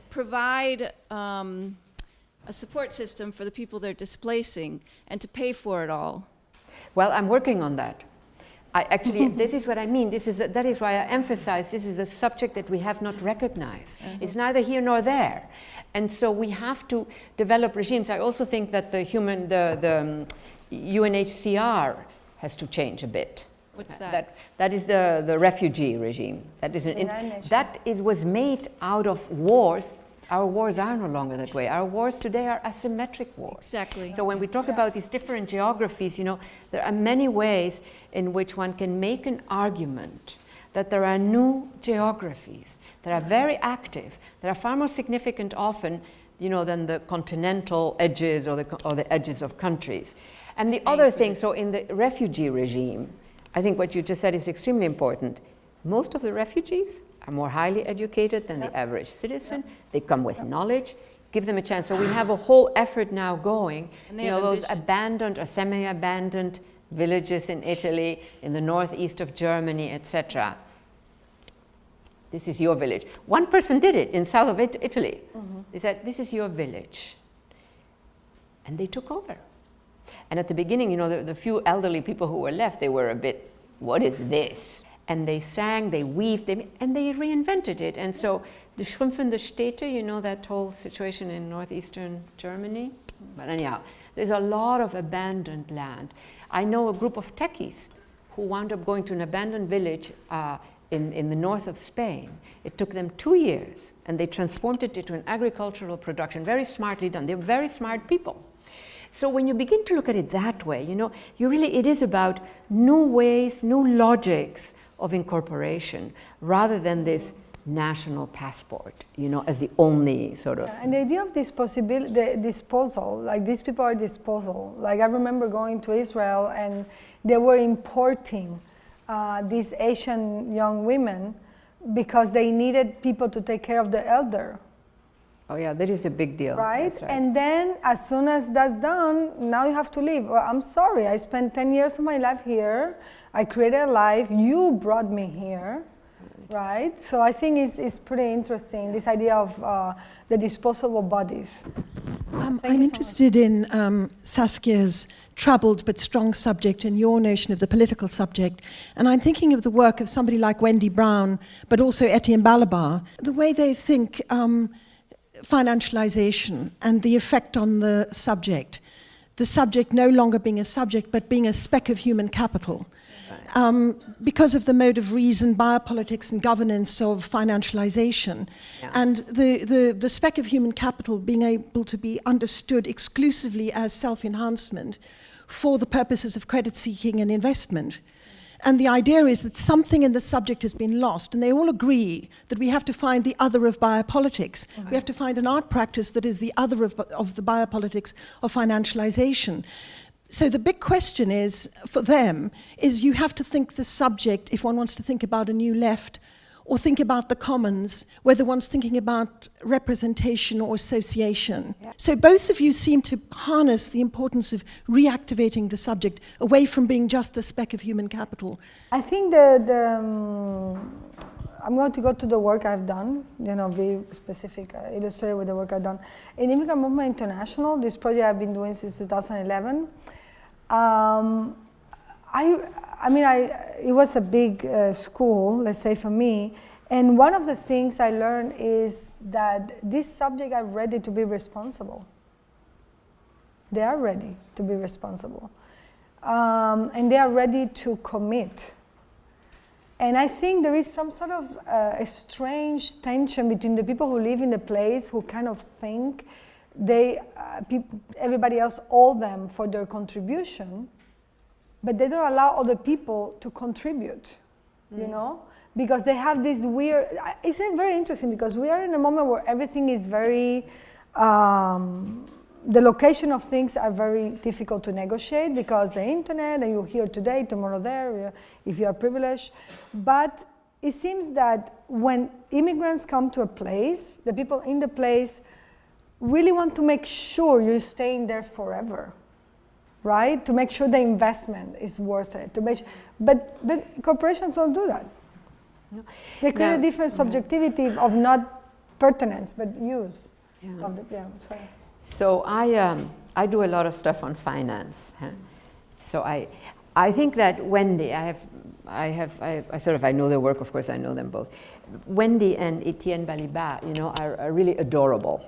provide a support system for the people they're displacing and to pay for it all? Well, I'm working on that. This is what I mean. That is why I emphasize this is a subject that we have not recognized. Mm-hmm. It's neither here nor there. And so we have to develop regimes. I also think that the UNHCR has to change a bit. What's that? That is the refugee regime. That is was made out of wars. Our wars are no longer that way. Our wars today are asymmetric wars. Exactly. So when we talk about these different geographies, there are many ways in which one can make an argument that there are new geographies that are very active, that are far more significant often, than the continental edges or the edges of countries. And the other thing, so in the refugee regime, I think what you just said is extremely important. Most of the refugees are more highly educated than the average citizen. They come with knowledge. Give them a chance. So we have a whole effort now going. And they have those ambition. abandoned or semi-abandoned villages in Italy, in the northeast of Germany, etc. This is your village. One person did it in south of Italy. They said, this is your village. And they took over. And at the beginning, the few elderly people who were left, they were a bit, what is this? And they sang, they weaved, and they reinvented it. And so the schrumpfende Städte, that whole situation in northeastern Germany. But anyhow, there's a lot of abandoned land. I know a group of techies who wound up going to an abandoned village in the north of Spain. It took them 2 years, and they transformed it into an agricultural production, very smartly done. They're very smart people. So when you begin to look at it that way, it is about new ways, new logics of incorporation, rather than this national passport, as the only sort of... And the idea of the disposal, like these people are disposal. Like I remember going to Israel and they were importing these Asian young women because they needed people to take care of the elder. Oh yeah, that is a big deal. Right? That's right. And then as soon as that's done, now you have to leave. Well, I'm sorry, I spent 10 years of my life here. I created a life, you brought me here, right? So I think it's pretty interesting, this idea of the disposable bodies. I'm interested in Saskia's troubled but strong subject and your notion of the political subject. And I'm thinking of the work of somebody like Wendy Brown, but also Etienne Balabar. The way they think financialization and the effect on the subject no longer being a subject, but being a speck of human capital. Because of the mode of reason, biopolitics and governance of financialization, and the speck of human capital being able to be understood exclusively as self-enhancement for the purposes of credit seeking and investment. And the idea is that something in the subject has been lost, and they all agree that we have to find the other of biopolitics. We have to find an art practice that is the other of the biopolitics of financialization. So the big question is, for them, is you have to think the subject, if one wants to think about a new left, or think about the commons, whether one's thinking about representation or association. Yeah. So both of you seem to harness the importance of reactivating the subject away from being just the speck of human capital. I think I'm going to go to the work I've done, be specific, illustrate with the work I've done. In Immigrant Movement International, this project I've been doing since 2011, it was a big school, let's say for me, and one of the things I learned is that this subject are ready to be responsible. They are ready to be responsible. And they are ready to commit. And I think there is some sort of a strange tension between the people who live in the place, who kind of think everybody else owes them for their contribution, but they don't allow other people to contribute, because they have this weird, it's very interesting because we are in a moment where everything is very, the location of things are very difficult to negotiate because the internet, and you're here today, tomorrow there, if you are privileged. But it seems that when immigrants come to a place, the people in the place really want to make sure you're staying there forever, right? To make sure the investment is worth it. But corporations don't do that. No. They create a different subjectivity of not pertinence, but use. Of the, So I do a lot of stuff on finance. So I think that Wendy, I know their work, of course I know them both. Wendy and Etienne Balibar, are really adorable.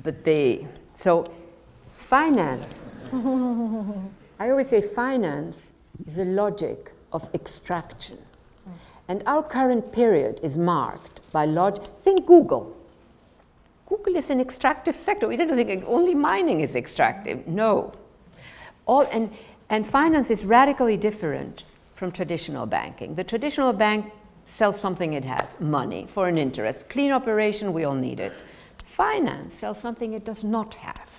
But finance, I always say finance is the logic of extraction. And our current period is marked by think Google. Google is an extractive sector. We didn't think only mining is extractive. No. And finance is radically different from traditional banking. The traditional bank sells something it has, money for an interest. Clean operation, we all need it. Finance sells something it does not have.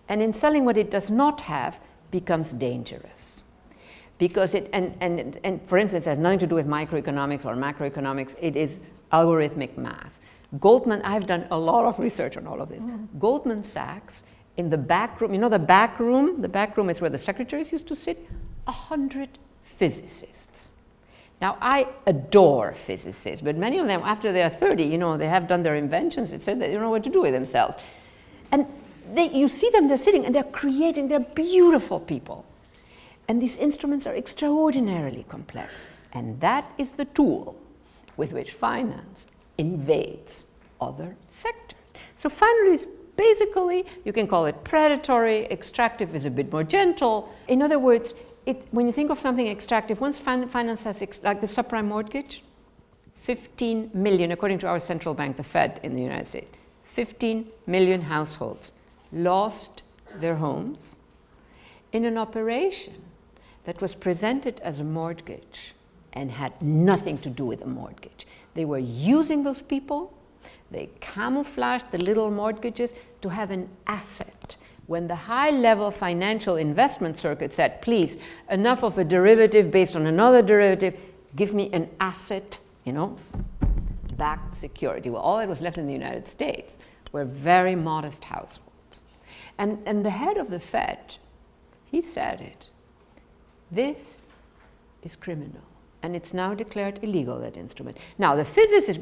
And in selling what it does not have becomes dangerous. Because and for instance, it has nothing to do with microeconomics or macroeconomics, it is algorithmic math. I've done a lot of research on all of this. Goldman Sachs, in the back room, the back room? The back room is where the secretaries used to sit, 100 physicists. Now, I adore physicists, but many of them, after they're 30, they have done their inventions, it said they don't know what to do with themselves. And you see them, they're sitting, and they're beautiful people. And these instruments are extraordinarily complex. And that is the tool with which finance invades other sectors. So finance is basically, you can call it predatory, extractive is a bit more gentle. In other words, when you think of something extractive, once finance has, like the subprime mortgage, 15 million, according to our central bank, the Fed in the United States, 15 million households lost their homes in an operation that was presented as a mortgage and had nothing to do with a mortgage. They were using those people, they camouflaged the little mortgages to have an asset. When the high-level financial investment circuit said, please, enough of a derivative based on another derivative, give me an asset, backed security. Well, all that was left in the United States were very modest households. And the head of the Fed, he said it. This is criminal, and it's now declared illegal, that instrument. Now, the physicists,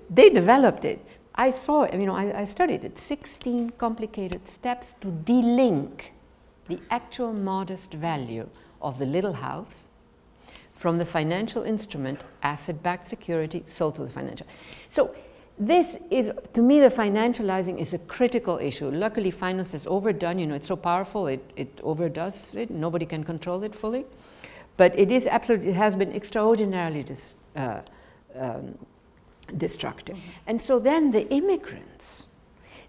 they developed it. I saw it, I studied it, 16 complicated steps to delink the actual modest value of the little house from the financial instrument, asset-backed security, sold to the financial. So this is, to me, the financializing is a critical issue. Luckily, finance is overdone, it's so powerful, it overdoes it, nobody can control it fully. But it has been extraordinarily destructive. And so then the immigrants,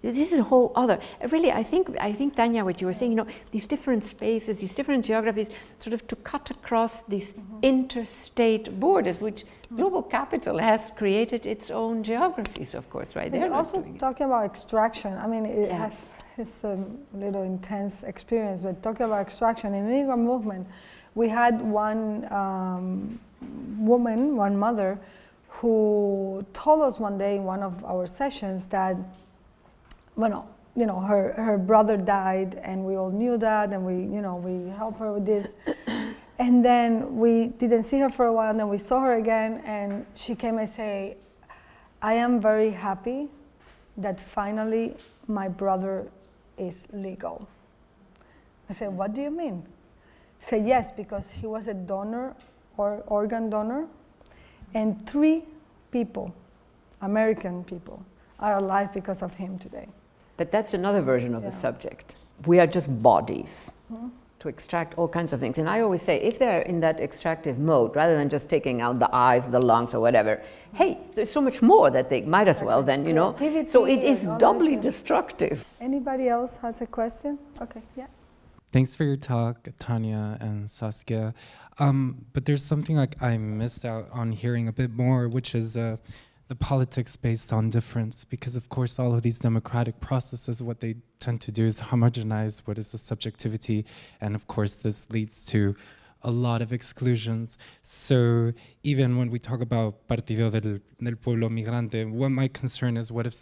this is a whole other, really, I think Tania, what you were saying, these different spaces, these different geographies, sort of to cut across these interstate borders, which global capital has created its own geographies, of course, right? They're also talking about extraction. It's a little intense experience, but talking about extraction, in the immigrant movement, we had one mother, who told us one day in one of our sessions that, her brother died, and we all knew that, and we helped her with this. And then we didn't see her for a while, and then we saw her again, and she came and said, I am very happy that finally my brother is legal. I said, what do you mean? She said, yes, because he was a donor or organ donor, and 3 people, American people, are alive because of him today. But that's another version of the subject. We are just bodies to extract all kinds of things. And I always say, if they're in that extractive mode, rather than just taking out the eyes, the lungs, or whatever, hey, there's so much more that they might as well then, So it is doubly destructive. Anybody else has a question? Okay, yeah. Thanks for your talk, Tania and Saskia. But there's something like I missed out on hearing a bit more, which is the politics based on difference. Because of course, all of these democratic processes, what they tend to do is homogenize what is the subjectivity. And of course, this leads to a lot of exclusions. So even when we talk about Partido del Pueblo Migrante, what my concern is, what if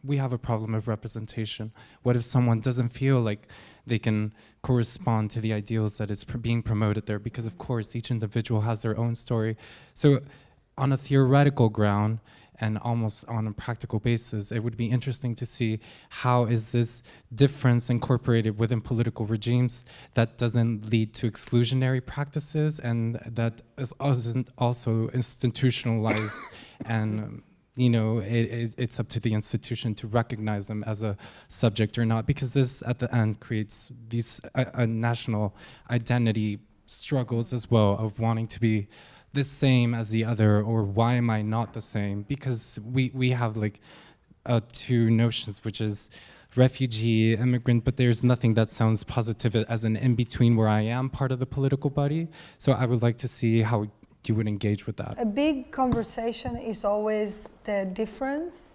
we have a problem of representation. What if someone doesn't feel like they can correspond to the ideals that is being promoted there? Because of course, each individual has their own story. So on a theoretical ground, and almost on a practical basis, it would be interesting to see how is this difference incorporated within political regimes that doesn't lead to exclusionary practices and that isn't also institutionalized and it's up to the institution to recognize them as a subject or not, because this at the end creates a national identity struggles as well of wanting to be the same as the other, or why am I not the same? Because we have like two notions, which is refugee, immigrant, but there's nothing that sounds positive as an in-between where I am part of the political body. So I would like to see how you would engage with that. A big conversation is always the difference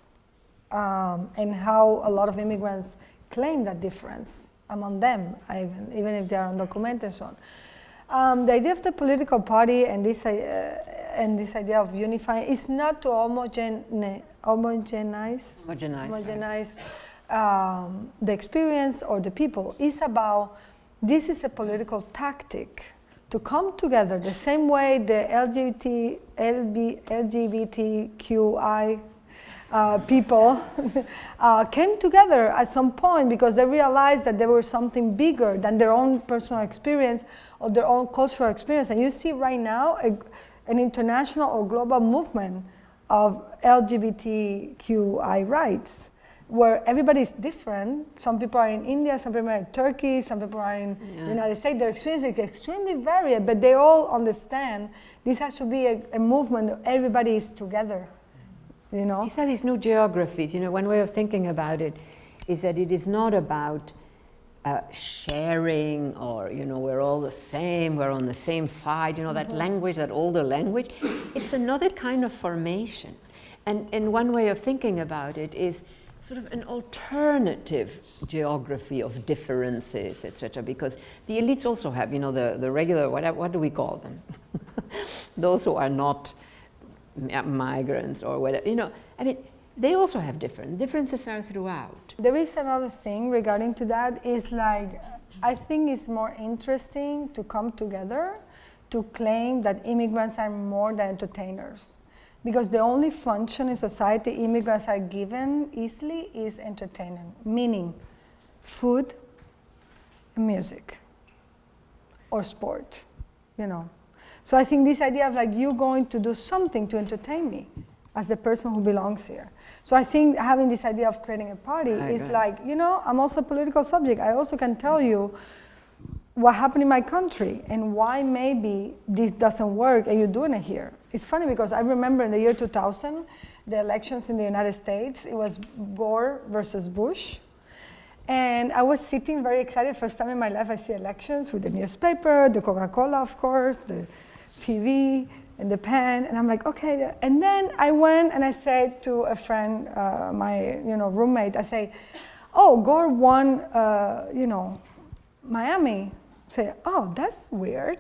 and how a lot of immigrants claim that difference among them, even if they are undocumented and so on. The idea of the political party and this idea of unifying is not to homogenize the experience or the people. It's about, this is a political tactic to come together the same way the LGBTQI people came together at some point because they realized that there was something bigger than their own personal experience or their own cultural experience. And you see right now an international or global movement of LGBTQI rights, where everybody is different. Some people are in India, some people are in Turkey, some people are in the United States. Their experience is extremely varied, but they all understand this has to be a movement that everybody is together, you know? These are these new geographies. You know, one way of thinking about it is that it is not about sharing or, you know, we're all the same, we're on the same side, you know, that language, that older language. It's another kind of formation. And one way of thinking about it is sort of an alternative geography of differences, etc. Because the elites also have, you know, the regular, what do we call them? Those who are not migrants or whatever, you know, I mean, they also have differences are throughout. There is another thing regarding to that is like, I think it's more interesting to come together to claim that immigrants are more than entertainers. Because the only function in society immigrants are given easily is entertainment, meaning food, music, or sport, you know. So I think this idea of like you going to do something to entertain me as the person who belongs here. So I think having this idea of creating a party is like, you know, I'm also a political subject. I also can tell you what happened in my country and why maybe this doesn't work and you're doing it here. It's funny because I remember in the year 2000, the elections in the United States, it was Gore versus Bush. And I was sitting very excited, first time in my life I see elections with the newspaper, the Coca-Cola, of course, the TV, and the pen, and I'm like, okay. And then I went and I said to a friend, my roommate, I say, oh, Gore won, Miami. Say, oh, that's weird,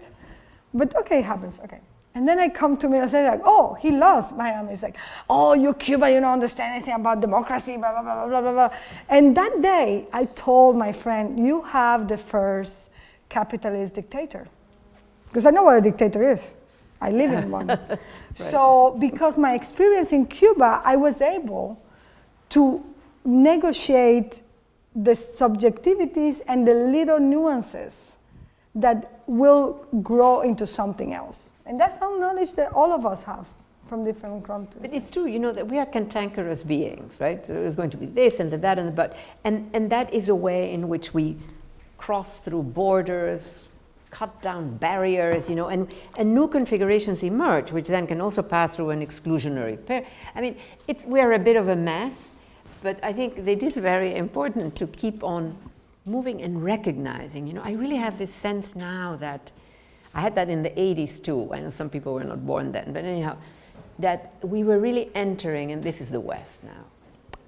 but okay, it happens, okay. And then I come to me and I say like, oh, he lost Miami. It's like, oh, you Cuban, you don't understand anything about democracy, blah, blah, blah, blah, blah, blah. And that day, I told my friend, you have the first capitalist dictator. Because I know what a dictator is. I live in one. Right. So because my experience in Cuba, I was able to negotiate the subjectivities and the little nuances that will grow into something else. And that's some knowledge that all of us have from different countries. But it's true, you know, that we are cantankerous beings, right? There's going to be this and the that and the but. And that is a way in which we cross through borders, cut down barriers, you know, and new configurations emerge, which then can also pass through an exclusionary pair. I mean, we're a bit of a mess, but I think it is very important to keep on moving and recognizing, you know, I really have this sense now that, I had that in the 80s too, I know some people were not born then, but anyhow, that we were really entering, and this is the West now,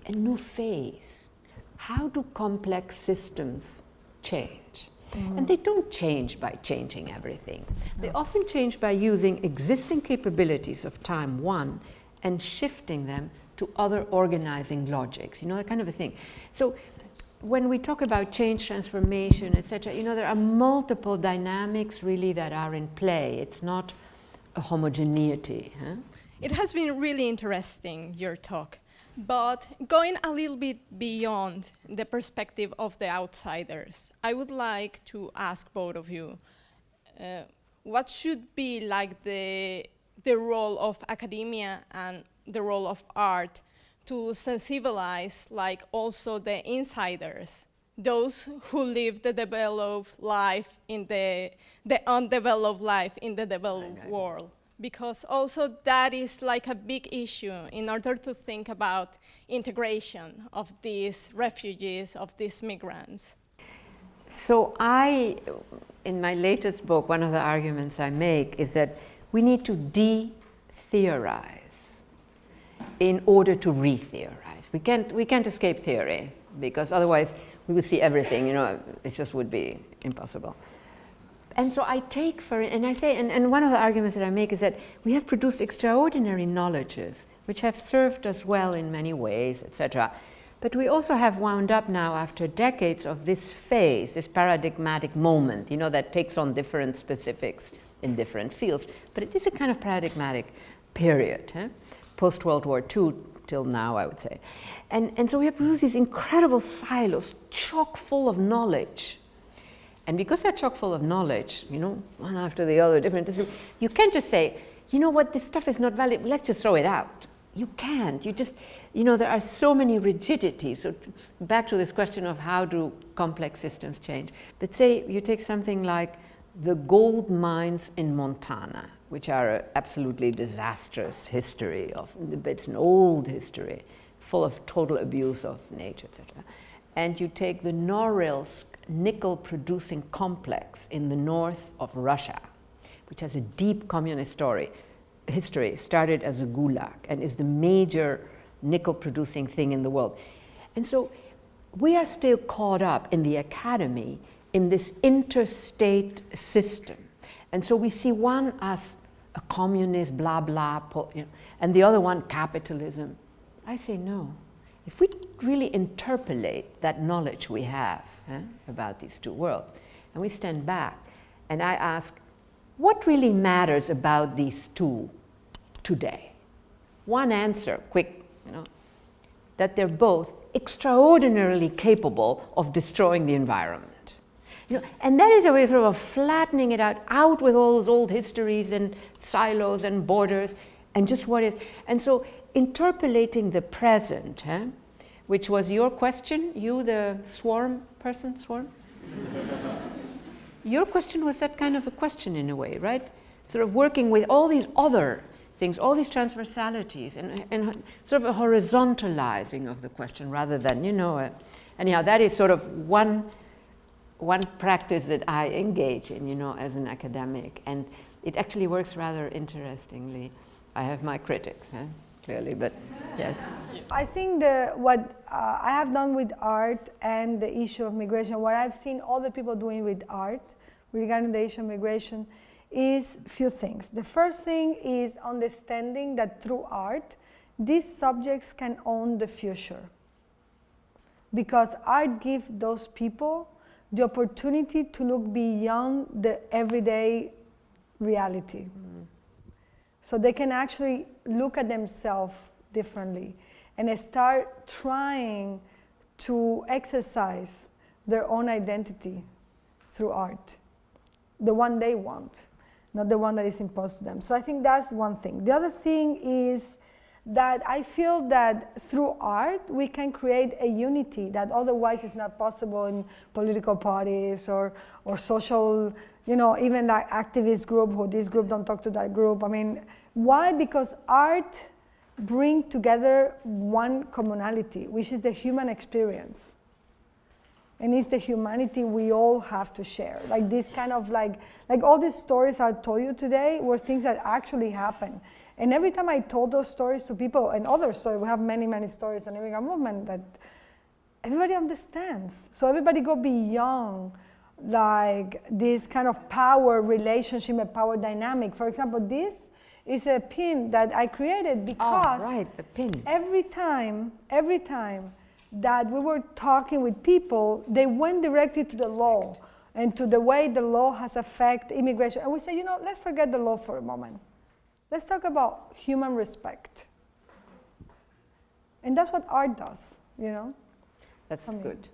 a new phase. How do complex systems change? And they don't change by changing everything. No. They often change by using existing capabilities of time one and shifting them to other organizing logics, you know, that kind of a thing. So when we talk about change, transformation, etc., you know, there are multiple dynamics really that are in play. It's not a homogeneity. Huh? It has been really interesting, your talk. But going a little bit beyond the perspective of the outsiders, I would like to ask both of you, what should be like the role of academia and the role of art to sensibilize like also the insiders, those who live the developed life in the undeveloped life in the developed world. Because also that is like a big issue in order to think about integration of these refugees, of these migrants. So in my latest book, one of the arguments I make is that we need to de-theorize in order to re-theorize. We can't escape theory, because otherwise we would see everything, it just would be impossible. And so I take and one of the arguments that I make is that we have produced extraordinary knowledges which have served us well in many ways, etc. But we also have wound up now, after decades of this phase, this paradigmatic moment, that takes on different specifics in different fields. But it is a kind of paradigmatic period, post-World War II till now, I would say. And so we have produced these incredible silos, chock full of knowledge. And because they're chock full of knowledge, one after the other, different disciplines, you can't just say, this stuff is not valid, let's just throw it out. You can't. You just, there are so many rigidities. So back to this question of how do complex systems change. Let's say you take something like the gold mines in Montana, which are an absolutely disastrous history it's an old history, full of total abuse of nature, etc. And you take the Norilsk nickel-producing complex in the north of Russia, which has a deep communist history, started as a gulag, and is the major nickel-producing thing in the world. And so we are still caught up in the academy in this interstate system. And so we see one as a communist, blah, blah, and the other one, capitalism. I say no. If we really interpolate that knowledge we have about these two worlds, and we stand back, and I ask, what really matters about these two today? One answer, quick, that they're both extraordinarily capable of destroying the environment. And that is a way sort of flattening it out with all those old histories and silos and borders, and just what is. And so interpolating the present, which was your question, you the swarm person, your question was that kind of a question in a way, right? Sort of working with all these other things, all these transversalities, and sort of a horizontalizing of the question rather than, anyhow, that is sort of one practice that I engage in, as an academic, and it actually works rather interestingly. I have my critics, clearly, but yes. I think what I have done with art and the issue of migration, what I've seen all the people doing with art regarding the issue of migration is few things. The first thing is understanding that through art, these subjects can own the future. Because art gives those people the opportunity to look beyond the everyday reality. Mm-hmm. So they can actually look at themselves differently and start trying to exercise their own identity through art, the one they want, not the one that is imposed to them. So I think that's one thing. The other thing is that I feel that through art we can create a unity that otherwise is not possible in political parties or social, even like activist group, who this group don't talk to that group. I mean, why? Because art brings together one commonality, which is the human experience. And it's the humanity we all have to share. Like this kind of like all these stories I told you today were things that actually happened. And every time I told those stories to people, and other stories, we have many, many stories on Immigrant Movement that everybody understands. So everybody go beyond like this kind of power relationship and power dynamic. For example, this is a pin that I created because the pin. Every time that we were talking with people, they went directly to the law and to the way the law has affected immigration. And we say, let's forget the law for a moment. Let's talk about human respect. And that's what art does, That's good.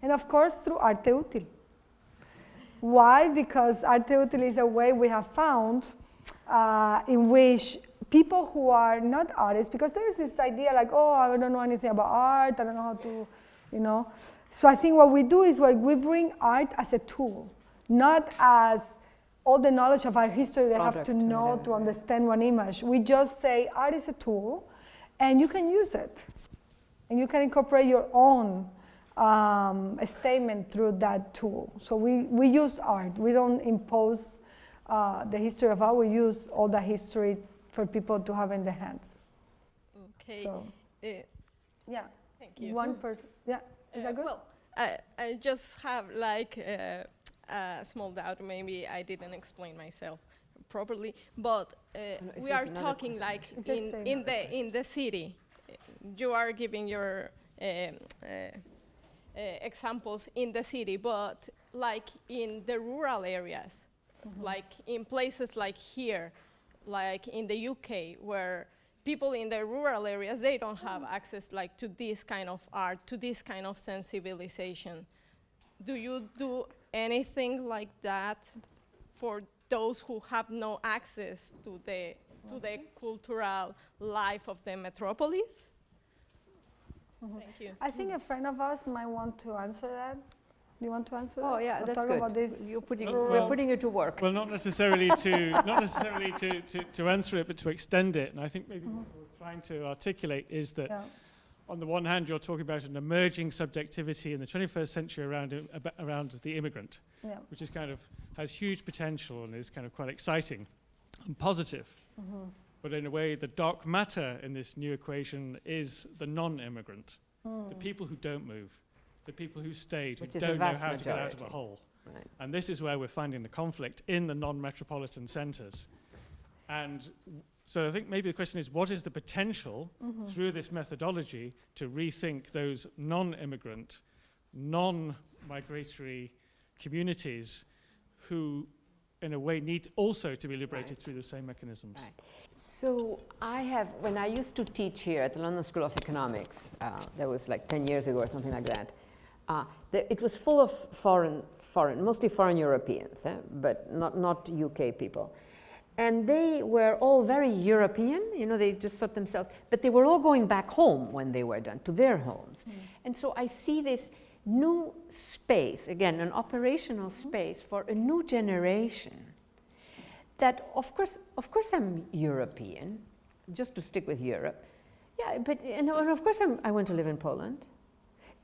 And of course, through arte útil. Why? Because arte útil is a way we have found in which people who are not artists, because there is this idea like, I don't know anything about art, I don't know how to you know. So I think what we do is we bring art as a tool, not as all the knowledge of our history they have to know to understand one image. We just say art is a tool, and you can use it, and you can incorporate your own statement through that tool. So we use art. We don't impose the history of art. We use all the history for people to have in their hands. Okay. So, yeah. Thank you. One person. Yeah. Is that good? Well, I just have like a small doubt. Maybe I didn't explain myself properly, but we are talking like in the city. You are giving your examples in the city, but like in the rural areas, like in places like here, like in the UK, where people in the rural areas, they don't have access like to this kind of art, to this kind of sensibilization. Do you do anything like that for those who have no access to the cultural life of the metropolis? Thank you. I think a friend of ours might want to answer that. Do you want to answer that? Oh yeah, or that's talk good. about this? We're putting you to work. Well, not necessarily to answer it, but to extend it. And I think maybe what we're trying to articulate is that on the one hand, you're talking about an emerging subjectivity in the 21st century around the immigrant, which is kind of has huge potential and is kind of quite exciting and positive. But in a way, the dark matter in this new equation is the non-immigrant, the people who don't move, the people who stayed, who don't know how to get out of a hole. Right. And this is where we're finding the conflict in the non-metropolitan centres. And so I think maybe the question is, what is the potential through this methodology to rethink those non-immigrant, non-migratory communities who, in a way, need also to be liberated through the same mechanisms? Right. So when I used to teach here at the London School of Economics, that was like 10 years ago or something like that, it was full of mostly foreign Europeans, but not UK people. And they were all very European, they just thought themselves, but they were all going back home when they were done, to their homes. And so I see this new space, again, an operational space for a new generation that, of course I'm European, just to stick with Europe. Yeah, but, and of course I want to live in Poland.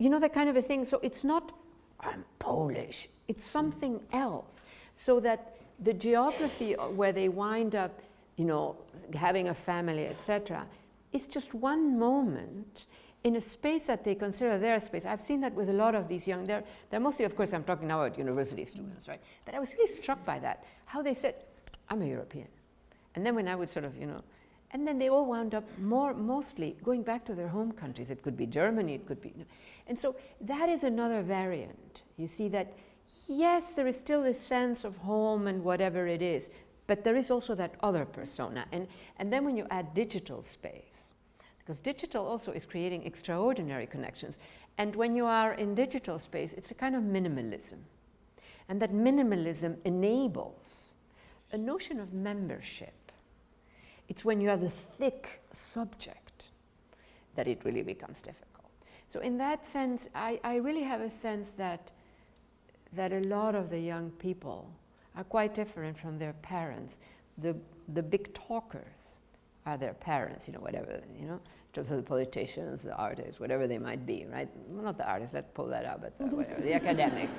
That kind of a thing. So it's not, I'm Polish, it's something else. So that the geography where they wind up, having a family, etc., is just one moment in a space that they consider their space. I've seen that with a lot of these young, they're mostly, of course, I'm talking now about university students, right? But I was really struck by that, how they said, I'm a European. And then when I would sort of, and then they all wound up mostly going back to their home countries. It could be Germany, it could be, and so that is another variant. You see that, yes, there is still this sense of home and whatever it is, but there is also that other persona. And then when you add digital space, because digital also is creating extraordinary connections. And when you are in digital space, it's a kind of minimalism. And that minimalism enables a notion of membership. It's when you have the thick subject that it really becomes difficult. So in that sense, I really have a sense that a lot of the young people are quite different from their parents. The big talkers are their parents, whatever, in terms of the politicians, the artists, whatever they might be, right? Well, not the artists, let's pull that out, but whatever, the academics.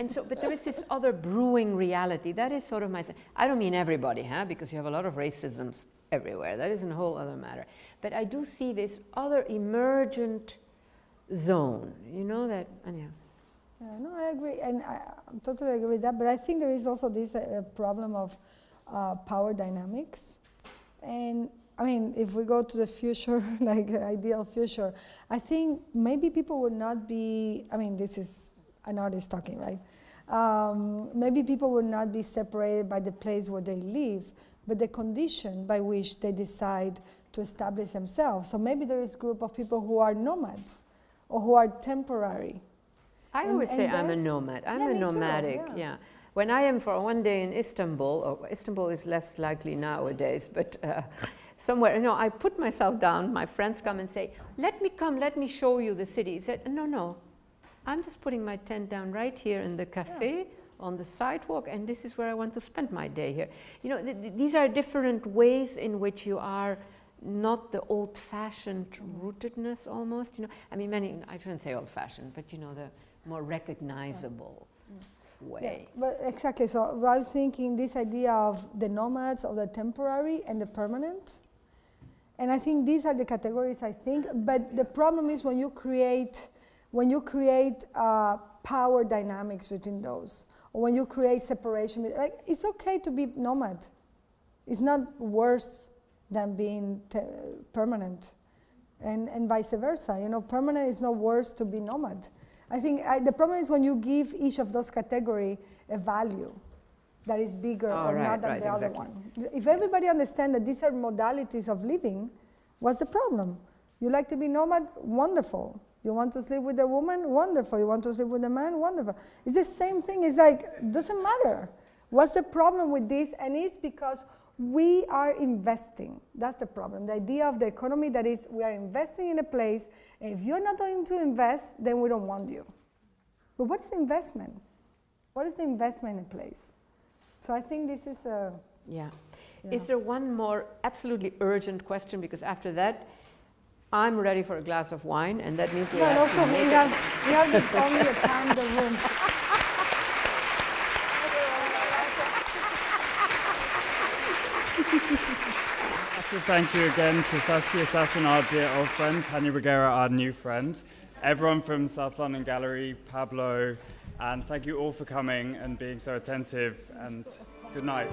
And so, but there is this other brewing reality. That is sort of my, I don't mean everybody, because you have a lot of racisms everywhere. That is a whole other matter. But I do see this other emergent zone, that, anyhow. Yeah, no, I agree, and I totally agree with that. But I think there is also this problem of power dynamics. And I mean, if we go to the future, like ideal future, I think maybe people would not be, this is an artist talking, right? Maybe people would not be separated by the place where they live, but the condition by which they decide to establish themselves. So maybe there is a group of people who are nomads or who are temporary. I always say I'm a nomad. I'm a nomadic, yeah. When I am for one day in Istanbul, Istanbul is less likely nowadays, but somewhere, I put myself down, my friends come and say, let me show you the city. He said, no, I'm just putting my tent down right here in the cafe, on the sidewalk, and this is where I want to spend my day here. These are different ways in which you are not the old-fashioned rootedness almost, I shouldn't say old-fashioned, but the more recognizable way. Yeah, but exactly, so I was thinking this idea of the nomads, of the temporary and the permanent. And I think these are the categories, but the problem is when you create power dynamics between those, or when you create separation, it's okay to be nomad. It's not worse than being permanent, and vice versa. Permanent is not worse to be nomad. I think the problem is when you give each of those categories a value that is bigger not than the other one. If everybody understands that these are modalities of living, what's the problem? You like to be nomad? Wonderful. You want to sleep with a woman? Wonderful. You want to sleep with a man? Wonderful. It's the same thing. It's doesn't matter. What's the problem with this? And it's because we are investing. That's the problem. The idea of the economy that is we are investing in a place, and if you're not going to invest, then we don't want you. But what is investment? What is the investment in place? So I think this is a... Yeah. Is there one more absolutely urgent question? Because after that, I'm ready for a glass of wine, and that means we have to make it. We have the only time in the room. So thank you again to Saskia Sassen, our dear old friend, Tania Bruguera, our new friend, everyone from South London Gallery, Pablo, and thank you all for coming and being so attentive, and good night.